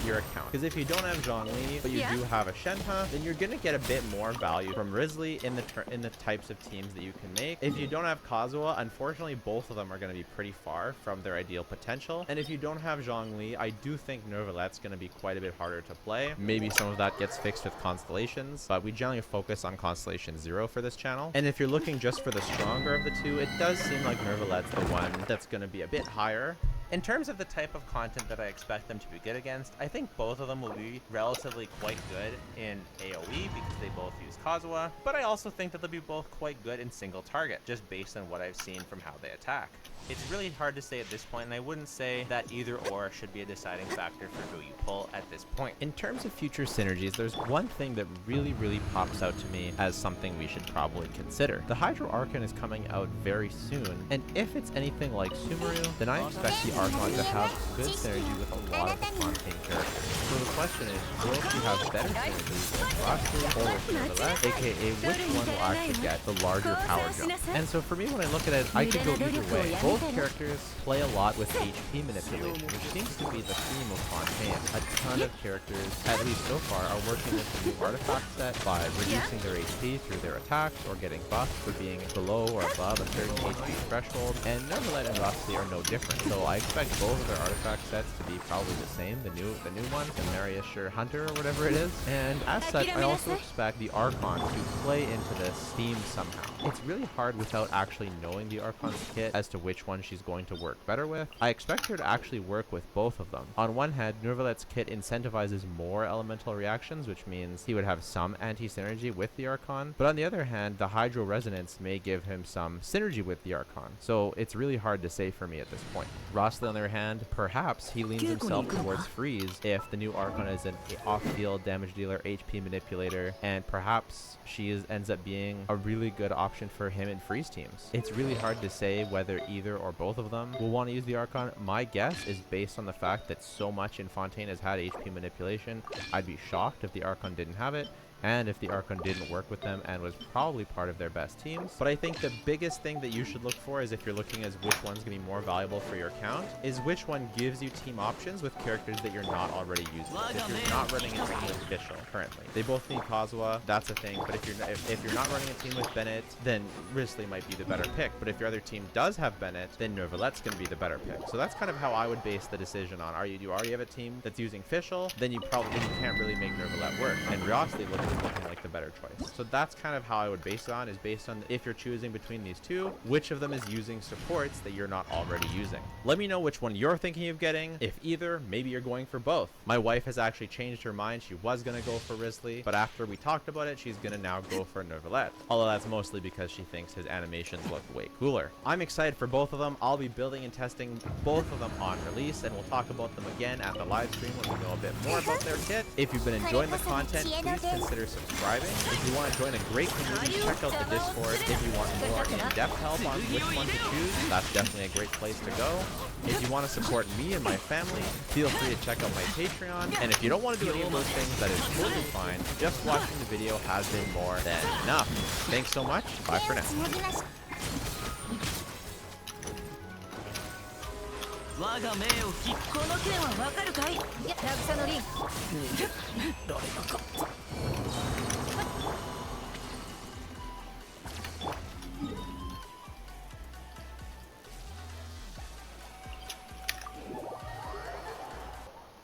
your account. Because if you don't have Zhongli, but you do have a Shenhe, then you're gonna get a bit more value from Risley in the types of teams that you can make. If you don't have Kazuha, unfortunately, both of them are gonna be pretty far from their ideal potential. And if you don't have Zhongli, I do think Nervalet's gonna be quite a bit harder to play. Maybe some of that gets fixed with Constellations, but we generally focus on Constellation 0 for this channel. And if you're looking just for the stronger of the two, it does seem like Nervalet's the one that's gonna be a bit higher. In terms of the type of content that I expect them to be good against, I think both of them will be relatively quite good in AoE because they both use Kazuha, but I also think that they'll be both quite good in single target, just based on what I've seen from how they attack. It's really hard to say at this point, and I wouldn't say that either or should be a deciding factor for who you pull at this point. In terms of future synergies, there's one thing that really pops out to me as something we should probably consider. The Hydro Archon is coming out very soon, and if it's anything like Sumeru, then I expect the Archon to have good synergy with a lot of the Fontaine characters. So the question is, will she have better synergy with Rossi or with Nevertheless, aka which one will actually get the larger power jump? And so for me, when I look at it, I could go either way. Both characters play a lot with HP manipulation, which seems to be the theme of Fontaine. A ton of characters, at least so far, are working with the new artifact set by reducing their HP through their attacks or getting buffed for being below or above a certain HP threshold, and Neverlet and Rossi are no different. So I expect both of their artifact sets to be probably the same, the new one, the Mariusher Hunter or whatever it is. And as such, I also expect the Archon to play into this theme somehow. It's really hard without actually knowing the Archon's kit as to which one she's going to work better with. I expect her to actually work with both of them. On one hand, Neverlet's kit incentivizes more elemental reactions, which means he would have some anti-synergy with the Archon, but on the other hand, the Hydro Resonance may give him some synergy with the Archon, so it's really hard to say for me at this point. Rossley, on the other hand, perhaps he leans himself towards Freeze if the new Archon is an off-field damage dealer, HP manipulator, and perhaps she ends up being a really good option for him in Freeze teams. It's really hard to say whether either or both of them will want to use the Archon. My guess is based on the fact that so much in Fontaine has had HP manipulation. I'd be shocked if the Archon didn't have it, and if the Archon didn't work with them and was probably part of their best teams. But I think the biggest thing that you should look for is, if you're looking as which one's going to be more valuable for your account, is which one gives you team options with characters that you're not already using. If you're not running a team with Fischl currently, they both need Kazuha, that's a thing. But if you're not running a team with Bennett, then Risley might be the better pick. But if your other team does have Bennett, then Neverlet's going to be the better pick. So that's kind of how I would base the decision on. Do you already have a team that's using Fischl? Then you can't really make Neverlet work. And Rossley looking like the better choice. So that's kind of how I would base it on, is based on if you're choosing between these two, which of them is using supports that you're not already using. Let me know which one you're thinking of getting. If either, maybe you're going for both. My wife has actually changed her mind. She was going to go for Risley, but after we talked about it, she's going to now go for Neverlet. Although that's mostly because she thinks his animations look way cooler. I'm excited for both of them. I'll be building and testing both of them on release, and we'll talk about them again at the live stream when we know a bit more about their kit. If you've been enjoying the content, please consider subscribing. If you want to join a great community, check out the Discord. If you want more in-depth help on which one to choose, that's definitely a great place to go. If you want to support me and my family, feel free to check out my Patreon. And if you don't want to do any of those things, that is totally fine. Just watching the video has been more than enough. Thanks so much. Bye for now. 我が命を聞く。この件はわかるかい？渚のリン。誰だか。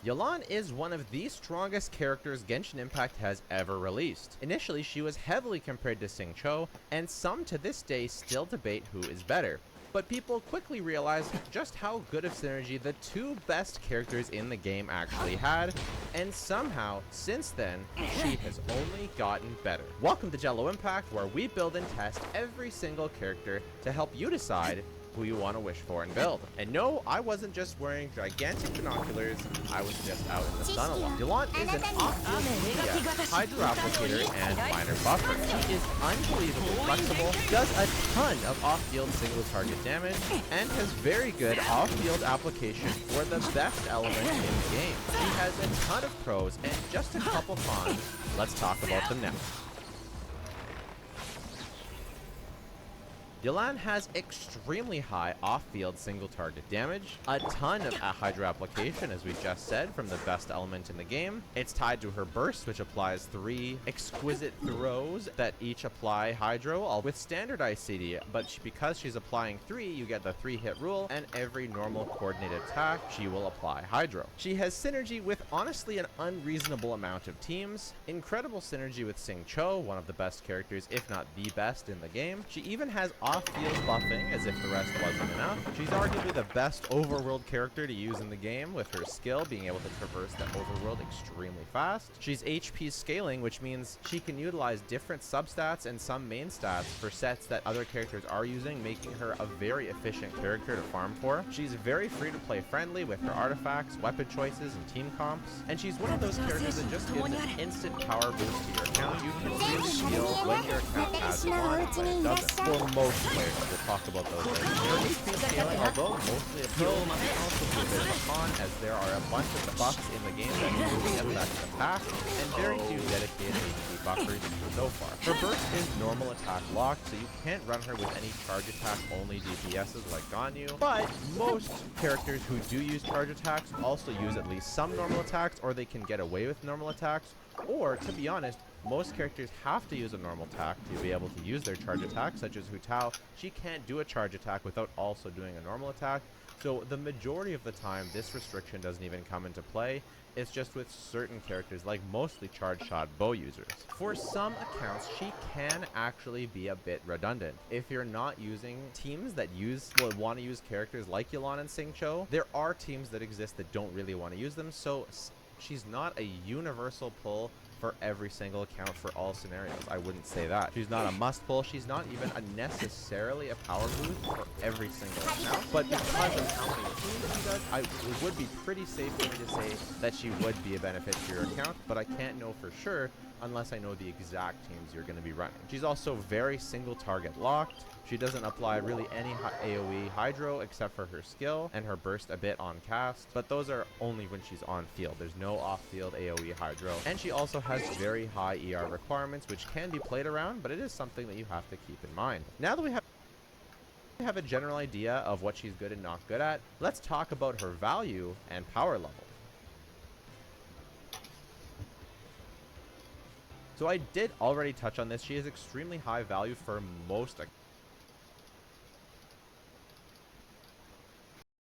Yelan is one of the strongest characters Genshin Impact has ever released. Initially, she was heavily compared to Xingqiu, and some to this day still debate who is better. But people quickly realized just how good of synergy the two best characters in the game actually had, and somehow, since then, she has only gotten better. Welcome to Jello Impact, where we build and test every single character to help you decide who you want to wish for and build. And no, I wasn't just wearing gigantic binoculars, I was just out in the sun a lot. Yelan is an off-field Hydro Applicator and Minor Buffer. She is unbelievably flexible, does a ton of off-field single target damage, and has very good off-field application for the best element in the game. She has a ton of pros and just a couple cons. Let's talk about them now. Yelan has extremely high off-field single target damage, a ton of Hydro application, as we just said, from the best element in the game. It's tied to her burst, which applies 3 exquisite throws that each apply Hydro, all with standard ICD, but because she's applying 3, you get the 3-hit rule, and every normal coordinated attack, she will apply Hydro. She has synergy with honestly an unreasonable amount of teams, incredible synergy with Xingqiu, one of the best characters, if not the best in the game. She even has off-field buffing, as if the rest wasn't enough. She's arguably the best overworld character to use in the game, with her skill being able to traverse the overworld extremely fast. She's HP scaling, which means she can utilize different substats and some main stats for sets that other characters are using, making her a very efficient character to farm for. She's very free-to-play friendly with her artifacts, weapon choices, and team comps. And she's one of those characters that just gives an instant power boost to your account. You can really feel when your account has one and when it doesn't. For most players, we'll talk about those later. Her HP scaling, although mostly a pro, can also be a bit of a con, as there are a bunch of buffs in the game that really affect attack, and very few dedicated HP buffers so far. Her burst is normal attack locked, so you can't run her with any charge attack only DPSs like Ganyu, but most characters who do use charge attacks also use at least some normal attacks, or they can get away with normal attacks, or to be honest, most characters have to use a normal attack to be able to use their charge attack, such as Hu Tao. She can't do a charge attack without also doing a normal attack, so the majority of the time this restriction doesn't even come into play. It's just with certain characters, like mostly charge shot bow users. For some accounts, she can actually be a bit redundant. If you're not using teams that want to use characters like Yelan and Xingqiu, there are teams that exist that don't really want to use them, so she's not a universal pull for every single account for all scenarios. I wouldn't say that. She's not a must pull. She's not even necessarily a power boost for every single account. But because of how many teams she does, it would be pretty safe for me to say that she would be a benefit to your account, but I can't know for sure unless I know the exact teams you're going to be running. She's also very single target locked. She doesn't apply really any AoE hydro except for her skill and her burst a bit on cast, but those are only when she's on field. There's no off-field AoE hydro. And she also has very high ER requirements, which can be played around, but it is something that you have to keep in mind. Now that we have a general idea of what she's good and not good at, let's talk about her value and power level. So I did already touch on this. She is extremely high value for most accounts.